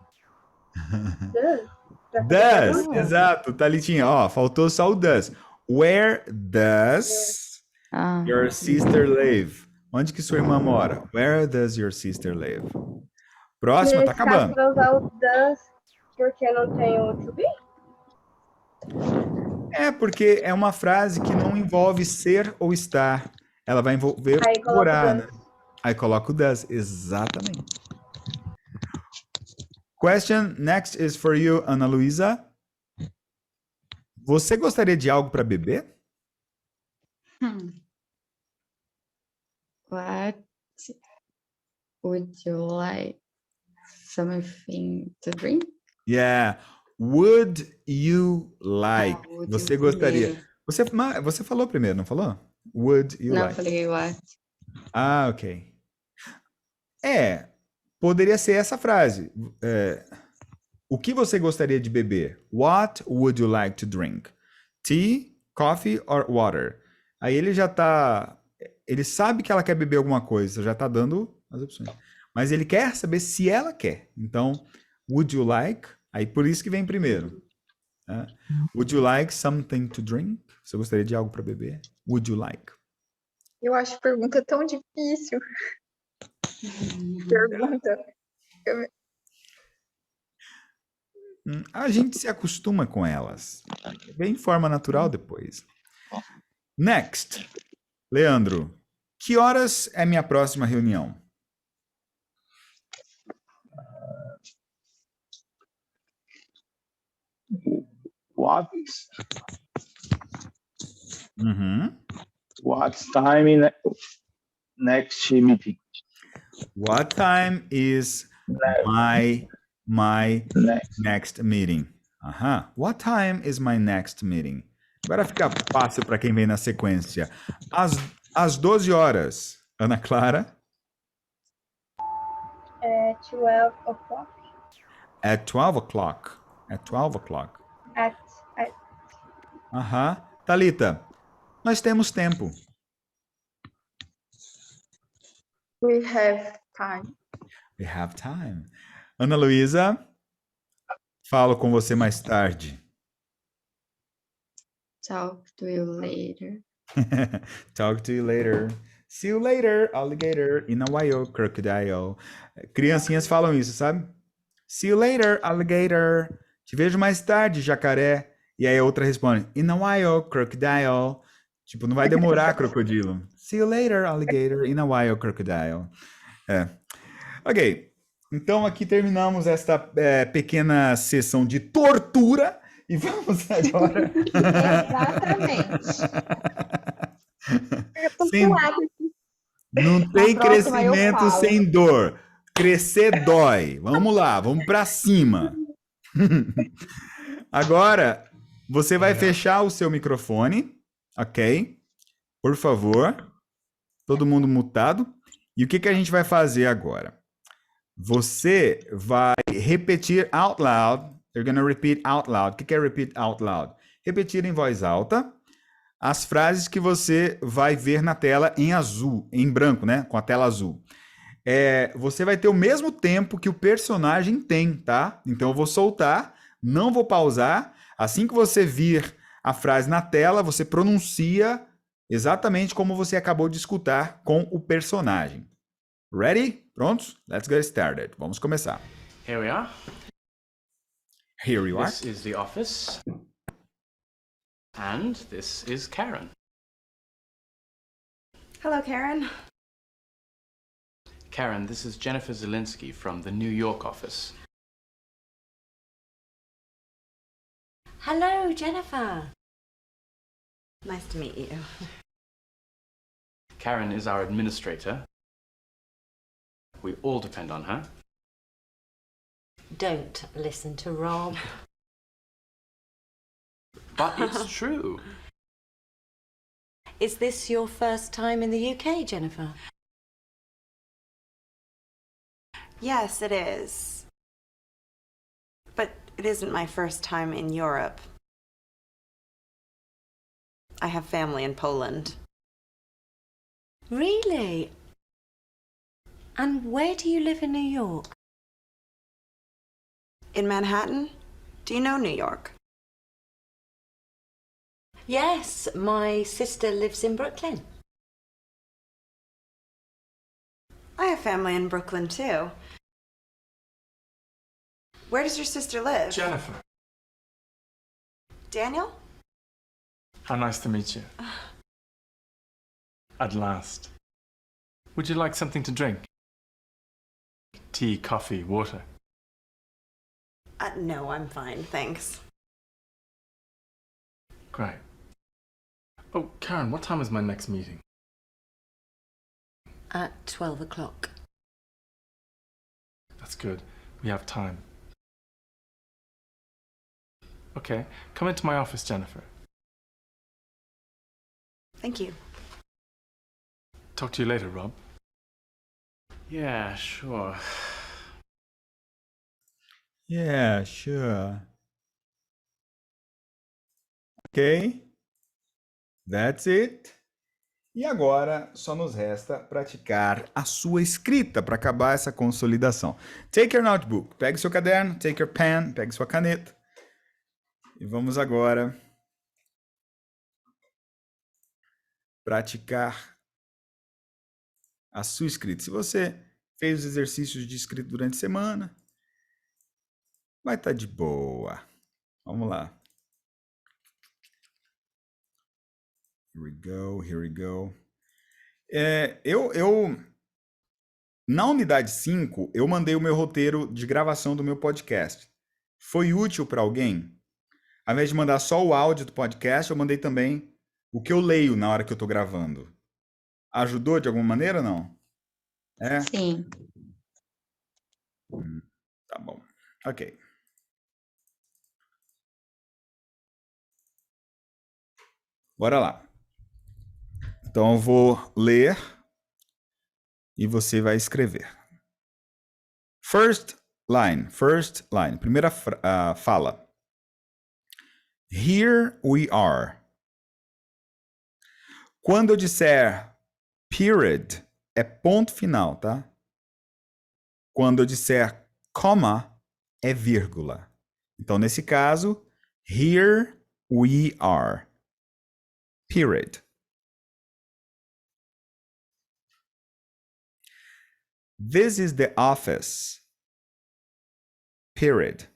Does? Pra fazer Does, pergunta? exato, Thalitinha. Ó, faltou só o does. Where does Ah, your sister live? Onde que sua irmã mora? Where does your sister live? Próxima, tá Nesse caso, acabando. vai usar o does porque não tem o to be? É porque é uma frase que não envolve ser ou estar. Ela vai envolver Aí coloca o morar, né? does. Aí coloca o does, exatamente. Question next is for you, Ana Luísa. Você gostaria de algo para beber? what would you like? Something to drink? Yeah. Would you like? Would you Você gostaria? primeiro. Você falou primeiro, não falou? Would you Não, like? falei what? Ah, ok. Poderia ser essa frase. O que você gostaria de beber? What would you like to drink? Tea, coffee or water? Aí ele já tá. Ele sabe que ela quer beber alguma coisa, já tá dando as opções. Mas ele quer saber se ela quer. Então, would you like? Aí por isso que vem primeiro. Né? Would you like something to drink? Você gostaria de algo para beber? Would you like? Eu acho pergunta tão difícil. Pergunta. A gente se acostuma com elas. Vem em forma natural depois. Next. Leandro, que horas é minha próxima reunião? What? Uhum. What time in next meeting? What time is my next meeting? Aham. What time is my next meeting? Agora fica fácil para quem vem na sequência. Às 12 horas. Ana Clara? É 12 o'clock. At 12 o'clock. At 12 o'clock. At Aham. Thalita, nós temos tempo. we have time. We have time. Ana Luísa, falo com você mais tarde. Talk to you later. Talk to you later. See you later, alligator. Inawayo, crocodile. Criancinhas falam isso, sabe? See you later, alligator. Te vejo mais tarde, jacaré. E aí a outra responde, Inawayo, crocodile. Tipo, não vai demorar, crocodilo. See you later, alligator. Inawayo, crocodile. Ok. Então aqui terminamos esta pequena sessão de tortura. E vamos agora. Exatamente. Eu tô Sem- suada. Não tem próxima eu crescimento falo. sem dor. Crescer dói. Vamos lá, vamos para cima. Agora, você vai fechar o seu microfone, ok? Por favor. Todo mundo mutado. E o que a gente vai fazer agora? Você vai repetir out loud. You're gonna repeat out loud. O que é repeat out loud? Repetir em voz alta as frases que você vai ver na tela em azul, em branco, né? Com a tela azul. Você vai ter o mesmo tempo que o personagem tem, tá? Então eu vou soltar, não vou pausar. Assim que você vir a frase na tela, você pronuncia exatamente como você acabou de escutar com o personagem. Ready? Prontos? Let's get started. Vamos começar. Here we are. Here you are. This is the office. And this is Karen. Hello, Karen. Karen, this is Jennifer Zielinski from the New York office. Hello, Jennifer. Nice to meet you. Karen is our administrator. We all depend on her. Don't listen to Rob. But it's true. Is this your first time in the UK, Jennifer? Yes, it is. But it isn't my first time in Europe. I have family in Poland. Really? And where do you live in New York? In Manhattan? Do you know New York? Yes, my sister lives in Brooklyn. I have family in Brooklyn, too. Where does your sister live? Jennifer, Daniel? how nice to meet you. At last. Would you like something to drink? Tea, coffee, water? No, I'm fine, thanks. Great. Oh, Karen, what time is my next meeting? At 12 o'clock. That's good. We have time. Okay, come into my office, Jennifer. Thank you. Talk to you later, Rob. Yeah, sure. Yeah, sure. Ok. That's it. E agora só nos resta praticar a sua escrita para acabar essa consolidação. Take your notebook, pegue seu caderno, take your pen, pegue sua caneta. E vamos agora praticar a sua escrita. Se você fez os exercícios de escrita durante a semana, vai estar de boa. Vamos lá. Here we go, here we go. Na unidade 5, eu mandei o meu roteiro de gravação do meu podcast. Foi útil para alguém? Ao invés de mandar só o áudio do podcast, eu mandei também o que eu leio na hora que eu estou gravando. Ajudou de alguma maneira ou não? É? Sim. Tá bom. Ok. Bora lá. Então eu vou ler e você vai escrever. First line. Primeira fala. Here we are. Quando eu disser period, é ponto final, tá? Quando eu disser comma, é vírgula. Então, nesse caso, here we are. Period. This is the office. Period.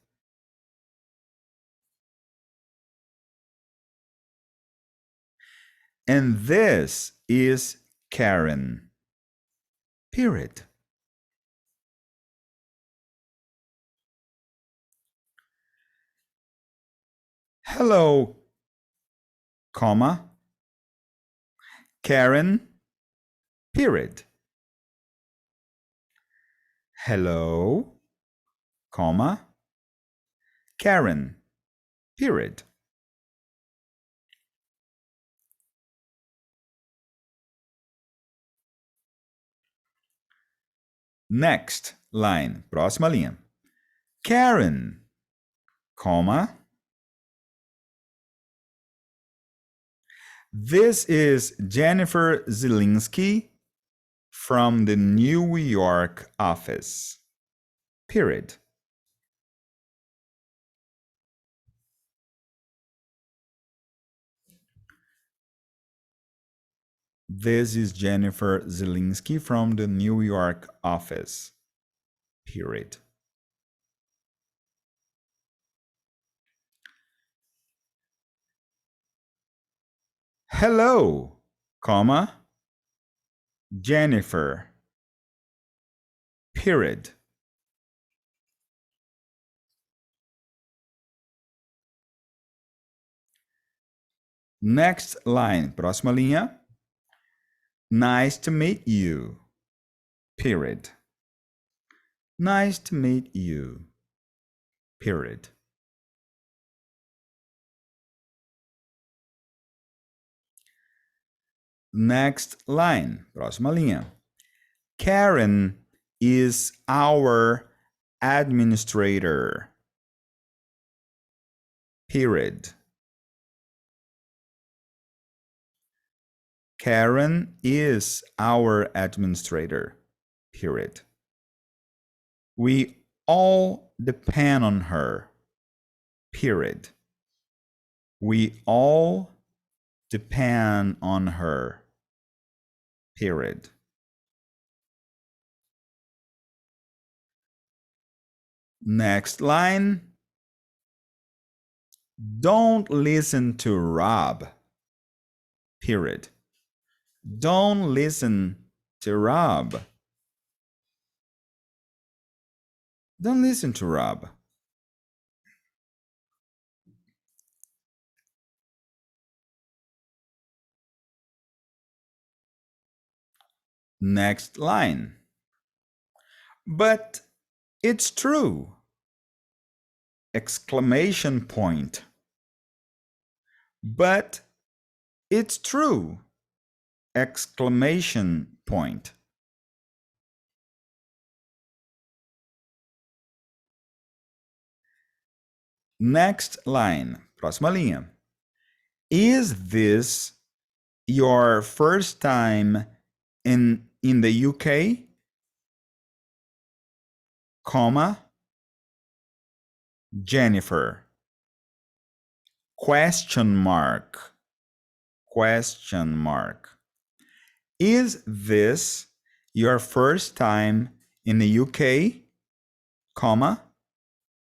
And this is Karen. Period. Hello, comma, Karen, period. Hello, comma, Karen, period. Next line, próxima linha. Karen, comma. This is Jennifer Zielinski from the New York office. Period. This is Jennifer Zielinski from the New York office. Period. Hello, comma, Jennifer. Period. Next line, próxima linha. Nice to meet you. Period. Nice to meet you. Period. Next line, próxima linha. Karen is our administrator. Period. Karen is our administrator. Period. We all depend on her. Period. We all depend on her. Period. Next line. Don't listen to Rob. Period. Don't listen to Rob. Don't listen to Rob. Next line. But it's true. Exclamation point. But it's true. Exclamation point. Next line. Próxima linha. Is this your first time in the UK? Comma. Jennifer. Question mark. Question mark. Is this your first time in the UK? Comma.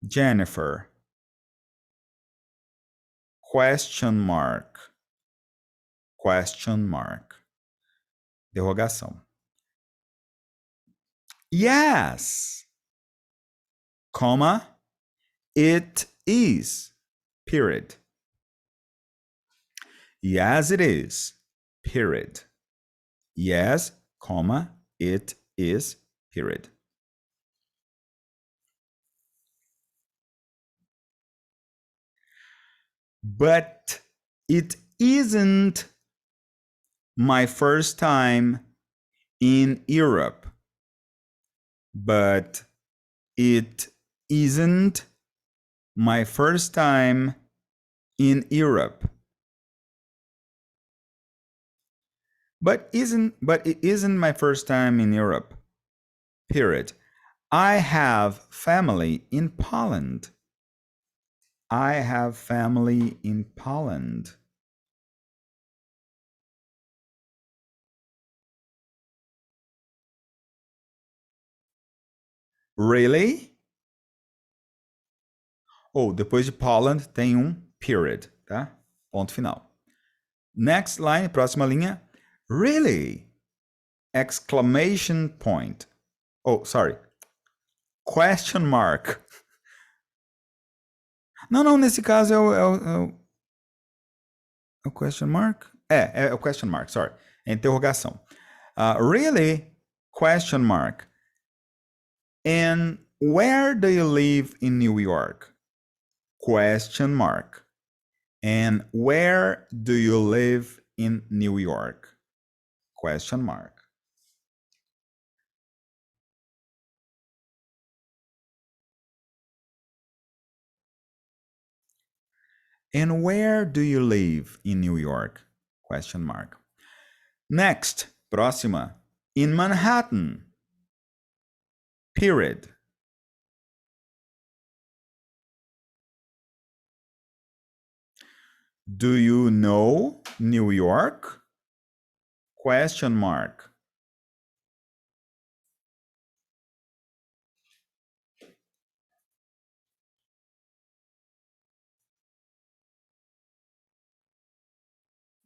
Jennifer. Question mark. Question mark. Derrogação. Yes. Comma. It is. Period. Yes, it is. Period. Yes, comma, it is. Period. But it isn't my first time in Europe. But it isn't my first time in Europe. But it isn't my first time in Europe. Period. I have family in Poland. I have family in Poland. Really? Ou depois de Poland tem period, tá? Ponto final. Next line, próxima linha. Really? Exclamation point. Oh, sorry. Question mark. Não, nesse caso é o question mark? É o question mark, sorry. É interrogação. Really? Question mark. And where do you live in New York? Question mark. And where do you live in New York? Question mark. And where do you live in New York? Question mark. Next, próxima. In Manhattan. Period. Do you know New York? Question mark.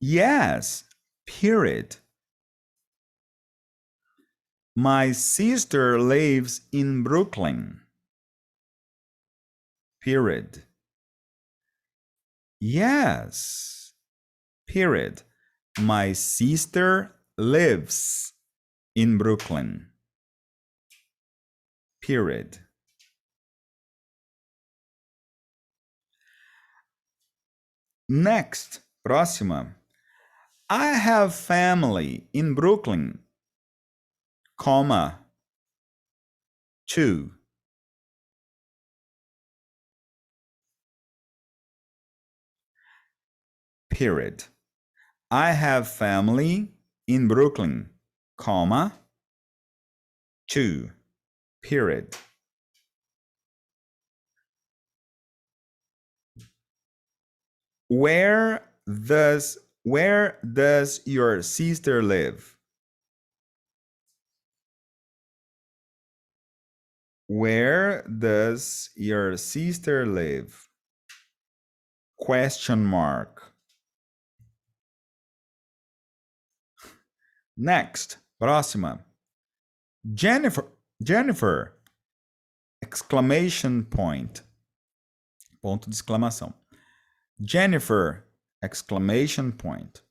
Yes, period. My sister lives in Brooklyn. Period. Yes, period. My sister lives in Brooklyn. Period. Next, próxima. I have family in Brooklyn, comma, 2. Period. I have family in Brooklyn, comma, 2. Period. Where does your sister live? Where does your sister live? Question mark. Next, próxima. Jennifer, exclamation point. Ponto de exclamação. Jennifer, exclamation point.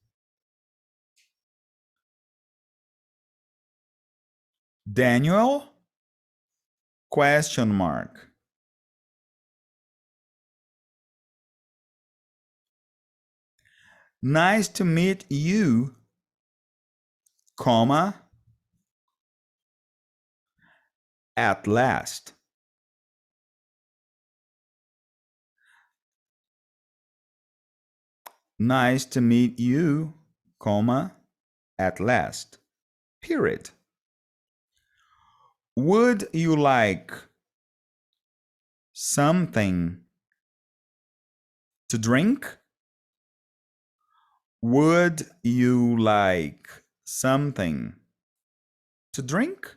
Daniel, question mark. Nice to meet you, comma, at last. Nice to meet you, comma, at last. Period. Would you like something to drink? Would you like something to drink?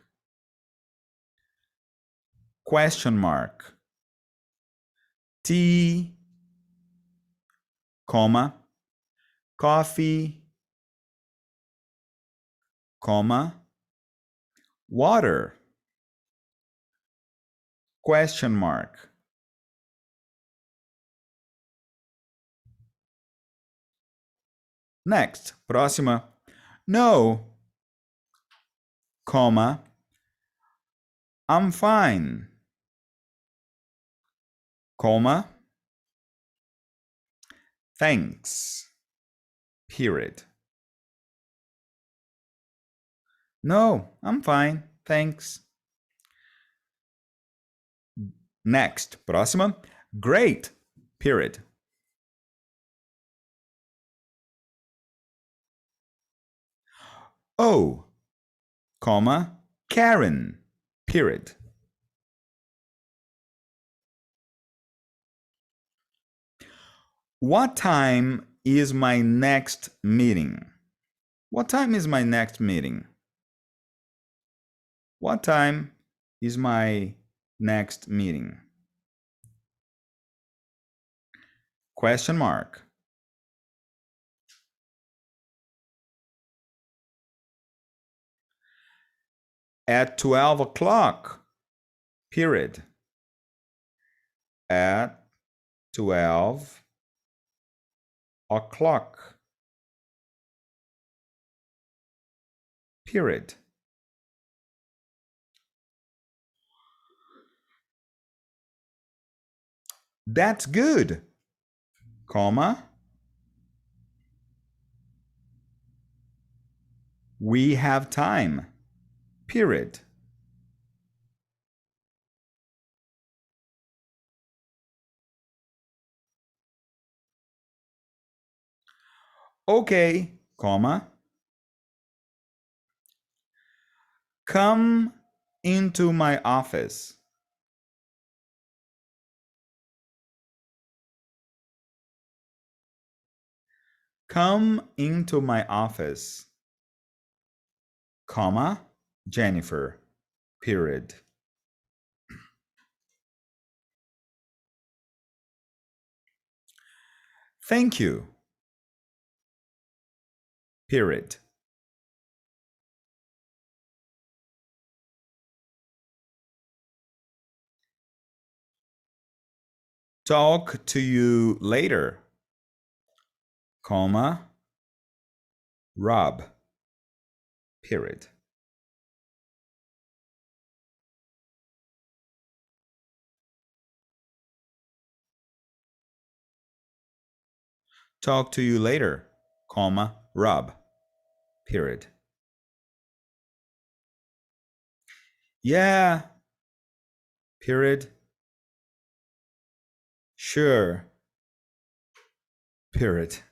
Question mark. Tea, comma, coffee, comma, water. Question mark. Next, próxima. No, comma, I'm fine, comma, thanks, period. No, I'm fine, thanks. Next, próxima. Great, period. Oh, comma, Karen, period. What time is my next meeting? What time is my next meeting? What time is my next meeting? Question mark. At 12 o'clock, period. At 12 o'clock, period. That's good, comma. We have time, period. Okay, comma. Come into my office. Come into my office, comma, Jennifer, period. Thank you, period. Talk to you later, comma, Rob, period. Talk to you later, comma, Rob. Period. Yeah. Period. Sure. Period.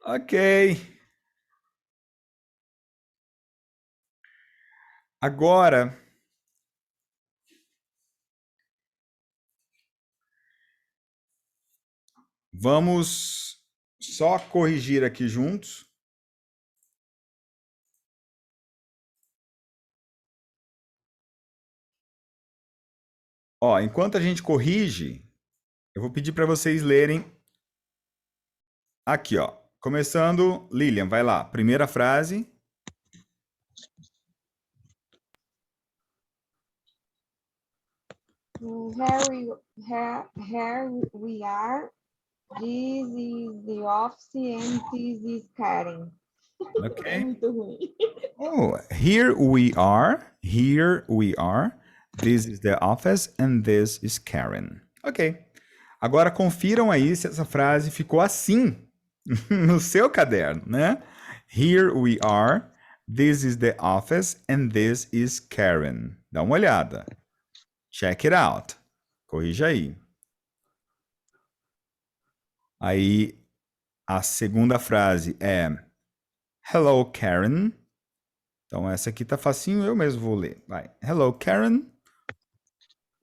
Ok. Agora, vamos só corrigir aqui juntos. Ó, enquanto a gente corrige, eu vou pedir para vocês lerem aqui, ó. Começando, Lilian, vai lá. Primeira frase. Here we are. This is the office and this is Karen. É Ok. muito ruim. Oh, here we are. Here we are. This is the office and this is Karen. Ok. Agora confiram aí se essa frase ficou assim no seu caderno, né? Here we are. This is the office and this is Karen. Dá uma olhada. Check it out. Corrija aí. Aí a segunda frase é Hello, Karen. Então essa aqui tá facinho, eu mesmo vou ler. Vai. Hello, Karen.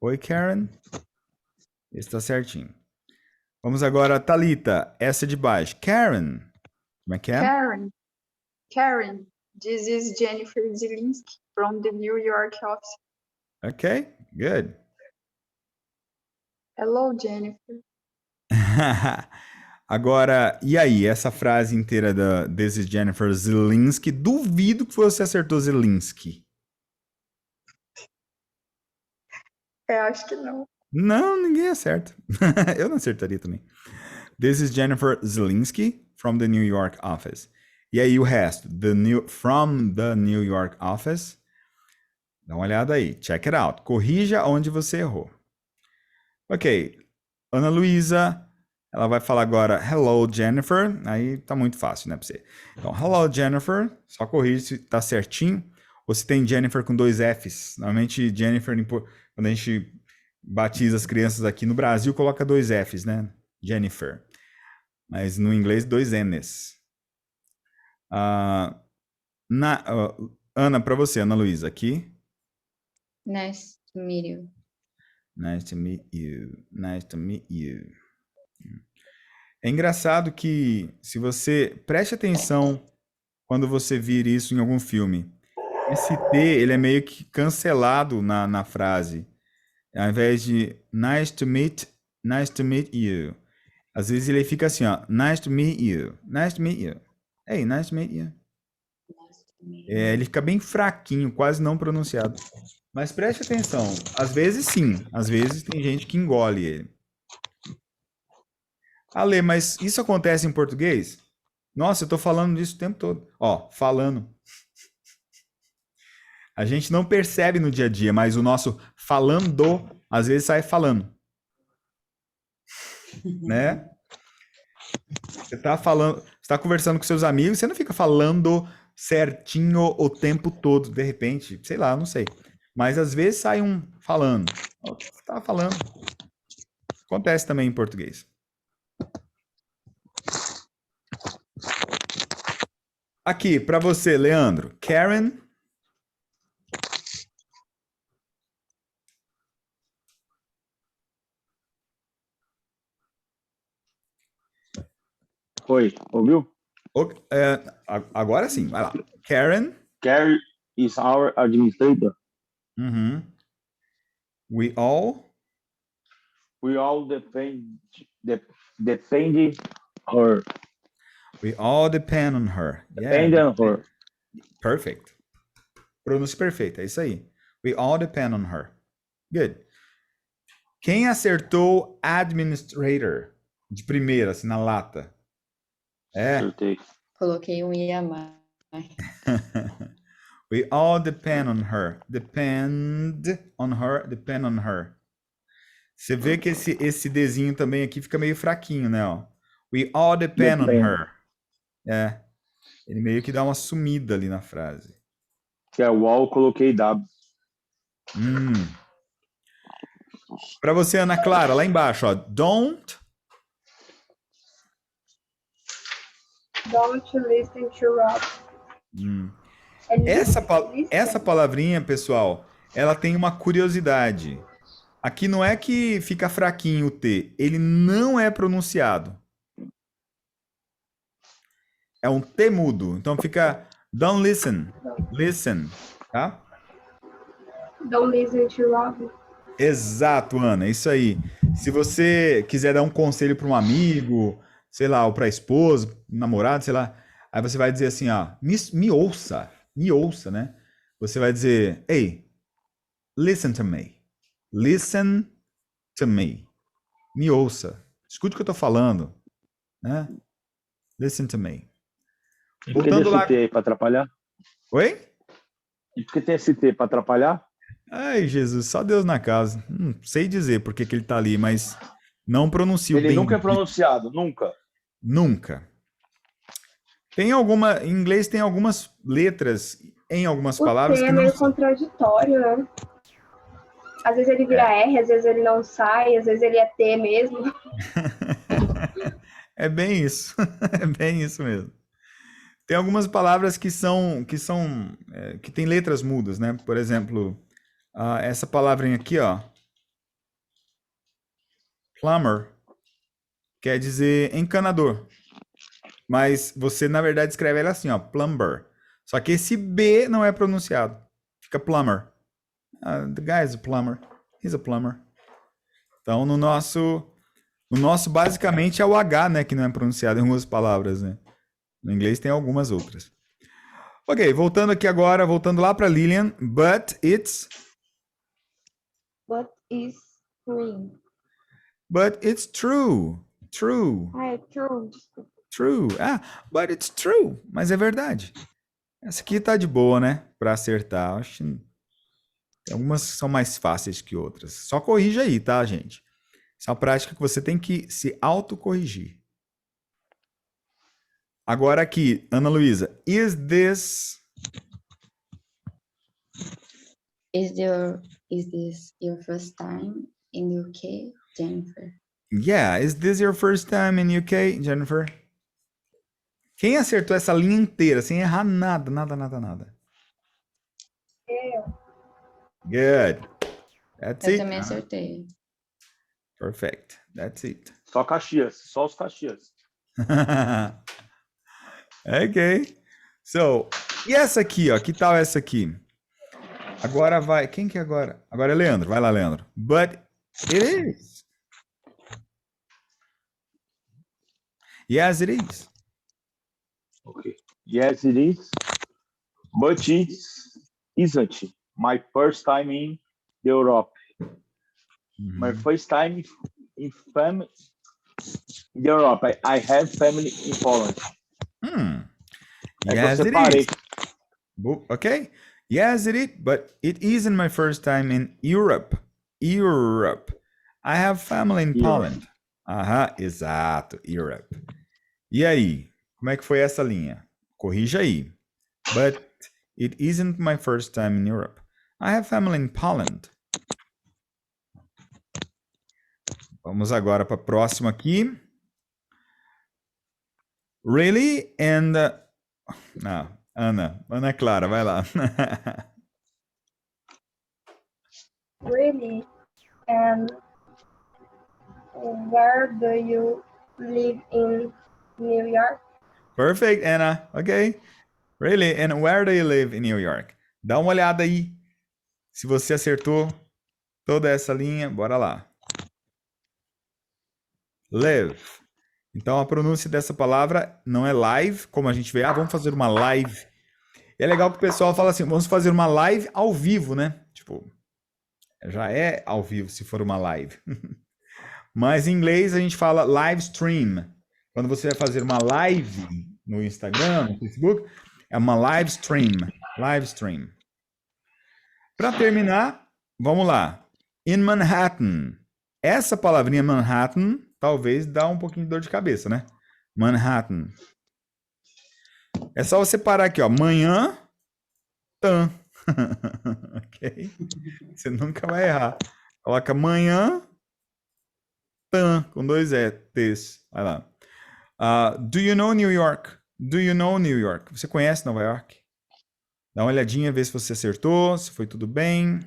Oi, Karen. Esse tá certinho. Vamos agora, Thalita. Essa de baixo. Karen. Como é que é? Karen, this is Jennifer Zielinski from the New York office. Ok, good. Hello, Jennifer. Agora, e aí? Essa frase inteira da This is Jennifer Zielinski. Duvido que você acertou Zielinski. Acho que não. Não, ninguém acerta. Eu não acertaria também. This is Jennifer Zielinski from the New York office. E aí o resto? From the New York office. Dá uma olhada aí. Check it out. Corrija onde você errou. Ok. Ana Luísa. Ela vai falar agora Hello, Jennifer. Aí tá muito fácil, né, pra você. Então, Hello, Jennifer. Só corrige se tá certinho. Ou se tem Jennifer com 2 Fs. Normalmente, Jennifer, quando a gente batiza as crianças aqui no Brasil, coloca 2 Fs, né? Jennifer. Mas no inglês, 2 Ns. Ana, para você, Ana Luísa, aqui. Nice to meet you. Nice to meet you. Nice to meet you. É engraçado que, se você preste atenção quando você vir isso em algum filme, esse T, ele é meio que cancelado na frase. Ao invés de nice to meet you. Às vezes ele fica assim, ó, nice to meet you. Nice to meet you. Hey, nice to meet you. Ele fica bem fraquinho, quase não pronunciado. Mas preste atenção, às vezes sim, às vezes tem gente que engole ele. Ale, mas isso acontece em português? Nossa, eu tô falando disso o tempo todo. Ó, falando. A gente não percebe no dia a dia, mas o nosso falando, às vezes sai falando. Né? Você tá falando, você tá conversando com seus amigos, você não fica falando certinho o tempo todo, de repente, sei lá, não sei. Mas às vezes sai um falando. Você tá falando. Acontece também em português. Aqui, para você, Leandro. Karen. Oi, ouviu? Agora sim, vai lá. Karen. Gary is our administrator. Uhum. We all defend her. We all depend on her. Depend on her. Perfect. Pronúncia perfeita, é isso aí. We all depend on her. Good. Quem acertou administrator de primeira, assim, na lata? Acertei. Coloquei um I a mais. We all depend on her. Depend on her. Depend on her. Você vê que esse Dzinho também aqui fica meio fraquinho, né? Ó. We all depend on Depend. her. É. Ele meio que dá uma sumida ali na frase. Que é o all, coloquei W. Para você, Ana Clara, lá embaixo, ó. Don't. Don't listen to Rob. Essa palavrinha, pessoal, ela tem uma curiosidade. Aqui não é que fica fraquinho o T, ele não é pronunciado. É um T mudo, então fica don't listen, listen, tá? Don't listen to Rob. Exato, Ana, isso aí. Se você quiser dar um conselho para um amigo, sei lá, ou para a esposa, namorado, sei lá, aí você vai dizer assim, ó, me ouça, né? Você vai dizer, hey, listen to me. Listen to me. Me ouça. Escute o que eu tô falando, né? Listen to me. E por que tem esse T aí para atrapalhar? Oi? E por que tem esse T para atrapalhar? Ai, Jesus, só Deus na casa. Não sei dizer por que ele tá ali, mas não pronuncio Ele bem. nunca é pronunciado, nunca. Nunca. Em inglês tem algumas letras em algumas palavras O T que é não meio são. contraditório, né? Às vezes ele vira R, às vezes ele não sai, às vezes ele é T mesmo. É bem isso. É bem isso mesmo. Tem algumas palavras que tem letras mudas, né? Por exemplo, essa palavrinha aqui, ó, plumber, quer dizer encanador. Mas você, na verdade, escreve ela assim, ó, plumber. Só que esse B não é pronunciado. Fica plumber. The guy is a plumber. He's a plumber. Então, no nosso basicamente é o H, né, que não é pronunciado em algumas palavras, né? No inglês tem algumas outras. Ok, voltando aqui agora, voltando lá para Lilian. But it's green. But it's true. True. Ah, é true. True. But it's true. Mas é verdade. Essa aqui tá de boa, né? Pra acertar. Acho que tem algumas que são mais fáceis que outras. Só corrija aí, tá, gente? Essa é uma prática que você tem que se autocorrigir. Agora aqui, Ana Luísa. Is this your first time in UK, Jennifer? Yeah, is this your first time in UK, Jennifer? Quem acertou essa linha inteira, sem errar nada, nada, nada, nada? Good. That's Eu it. também acertei. Perfect. That's it. Só Caxias, só os Caxias. Ok. So, e essa aqui, ó? Que tal essa aqui? Agora vai. Quem que é agora? Agora é Leandro. Vai lá, Leandro. But it is. Yes, it is. Okay. Yes, it is. But it isn't my first time in Europe. My first time in Europe. I have family in Poland. Yes, it is. Okay. Yes, it is. But it isn't my first time in Europe. Europe. I have family in Poland. Exato. Europe. E aí? Como é que foi essa linha? Corrija aí. But it isn't my first time in Europe. I have family in Poland. Vamos agora para a próxima aqui. Really? And... Ana Clara, vai lá. Really? And where do you live in New York? Perfect, Anna. Okay. Really? And where do you live in New York? Dá uma olhada aí. Se você acertou toda essa linha, bora lá. Live. Então a pronúncia dessa palavra não é live, como a gente vê. Vamos fazer uma live. E é legal que o pessoal fala assim, vamos fazer uma live ao vivo, né? Tipo, já é ao vivo se for uma live. Mas em inglês a gente fala live stream. Quando você vai fazer uma live no Instagram, no Facebook, é uma live stream. Live stream. Para terminar, vamos lá. In Manhattan. Essa palavrinha Manhattan talvez dá um pouquinho de dor de cabeça, né? Manhattan. É só você parar aqui, ó. Manhã, tan. Ok? Você nunca vai errar. Coloca manhã, tan, com dois T's. Vai lá. Do you know New York? Do you know New York? Você conhece Nova York? Dá uma olhadinha, vê se você acertou, se foi tudo bem.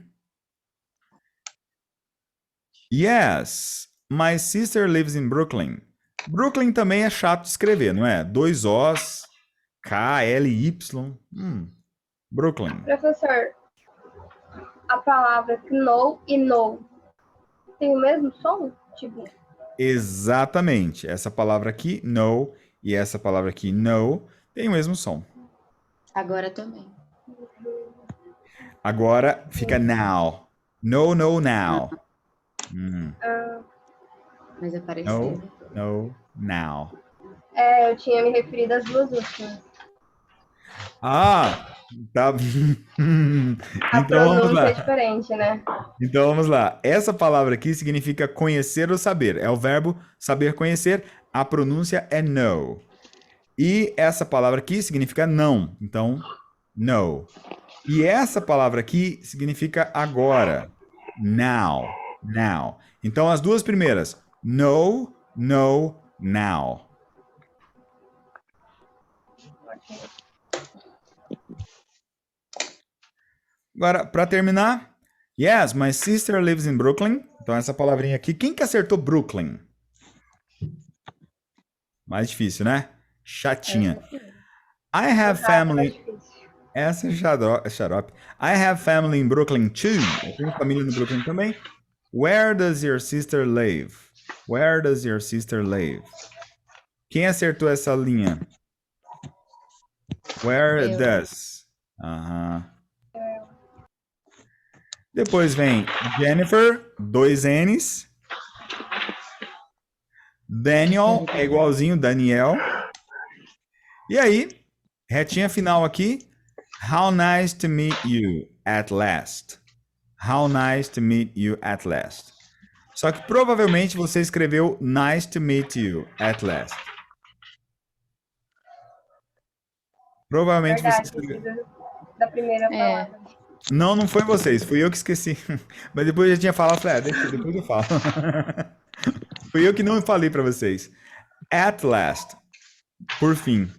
Yes, my sister lives in Brooklyn. Brooklyn também é chato de escrever, não é? Dois Os, K-L-Y. Brooklyn. Professor, a palavra know e know tem o mesmo som? Tipo, Exatamente. Essa palavra aqui, know, e essa palavra aqui, know, tem o mesmo som. Agora também. Agora fica now. No, no, now. Mas é No, parecido. no, now. eu tinha me referido às duas últimas. Ah, tá. A Então vamos pronúncia é lá. diferente, né? Então vamos lá. Essa palavra aqui significa conhecer ou saber. É o verbo saber conhecer. A pronúncia é know. E essa palavra aqui significa não. Então, know. E essa palavra aqui significa agora. Now. Now. Então as duas primeiras. Know, know, now. Agora, para terminar. Yes, my sister lives in Brooklyn. Então essa palavrinha aqui. Quem que acertou Brooklyn? Mais difícil, né? Chatinha. I have family. Essa é xarope. I have family in Brooklyn too. Eu tenho família no Brooklyn também. Where does your sister live? Where does your sister live? Quem acertou essa linha? Where Eu. does? Aham. Depois vem Jennifer, dois N's. Daniel é igualzinho Daniel. E aí, retinha final aqui. How nice to meet you at last. How nice to meet you at last. Só que provavelmente você escreveu nice to meet you at last. Provavelmente você Verdade, escreveu. da primeira palavra. Não, não foi vocês, fui eu que esqueci. Mas depois eu já tinha falado, falei, deixa, depois eu falo. Fui eu que não falei para vocês. At last. Por fim.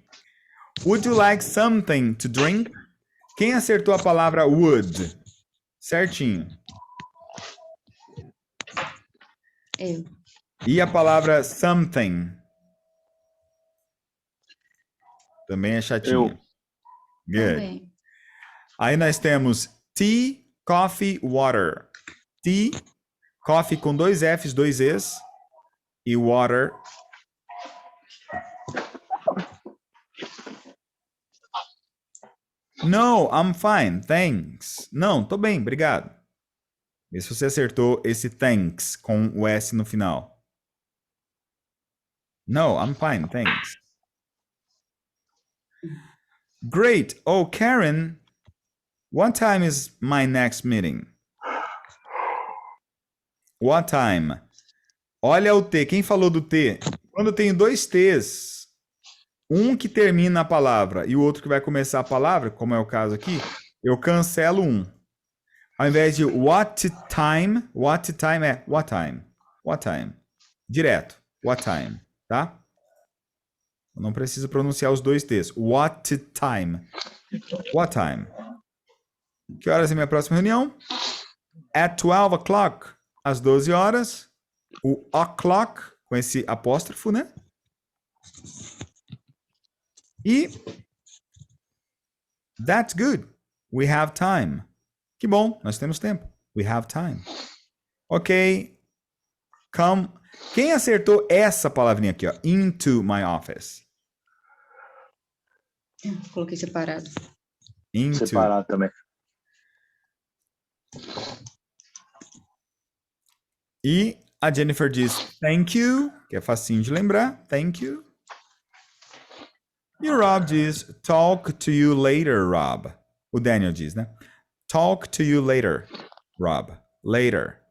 Would you like something to drink? Quem acertou a palavra would? Certinho. Eu. E a palavra something? Também é chatinha. Good. Também. Aí nós temos tea, coffee, water. Tea, coffee com dois F's, dois E's. E water. No, I'm fine, thanks. Não, tô bem, obrigado. Vê se você acertou esse thanks com o S no final. No, I'm fine, thanks. Great. Oh, Karen, what time is my next meeting? What time? Olha o T. Quem falou do T? Quando eu tenho dois T's, um que termina a palavra e o outro que vai começar a palavra, como é o caso aqui, eu cancelo um. Ao invés de what time é what time. What time. Direto. What time. Tá? Eu não preciso pronunciar os dois T's. What time. What time. Que horas é minha próxima reunião? At 12 o'clock. Às 12 horas. O o'clock, com esse apóstrofo, né? E that's good. We have time. Que bom, nós temos tempo. We have time. Ok. Come. Quem acertou essa palavrinha aqui, ó? Into my office. Coloquei separado. Into. Separado também. E a Jennifer diz thank you, que é facinho de lembrar. Thank you. E o Rob diz talk to you later, Rob. O Daniel diz, né? Talk to you later, Rob. Later.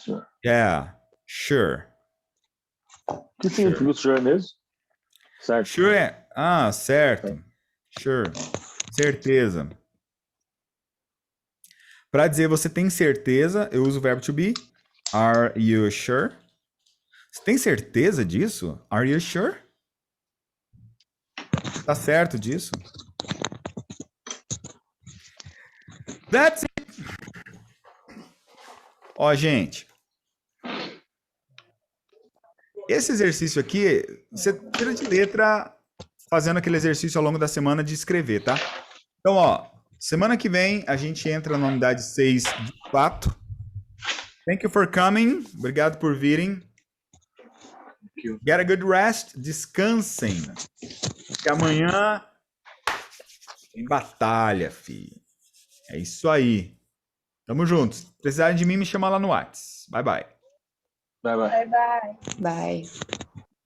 Sure. Yeah, sure. O que significa o sure mesmo? Certo. Sure é. Ah, certo. Sure. Certeza. Para dizer você tem certeza, eu uso o verbo to be. Are you sure? Você tem certeza disso? Are you sure? Tá certo disso? That's it. Ó, gente. Esse exercício aqui, você tira de letra fazendo aquele exercício ao longo da semana de escrever, tá? Então, ó, semana que vem a gente entra na unidade 6 de fato. Thank you for coming. Obrigado por virem. Get a good rest. Descansem. Porque amanhã tem batalha, filho. É isso aí. Tamo juntos. Se precisarem de mim, me chama lá no Whats. Bye, bye. Bye, bye. Bye bye. Bye.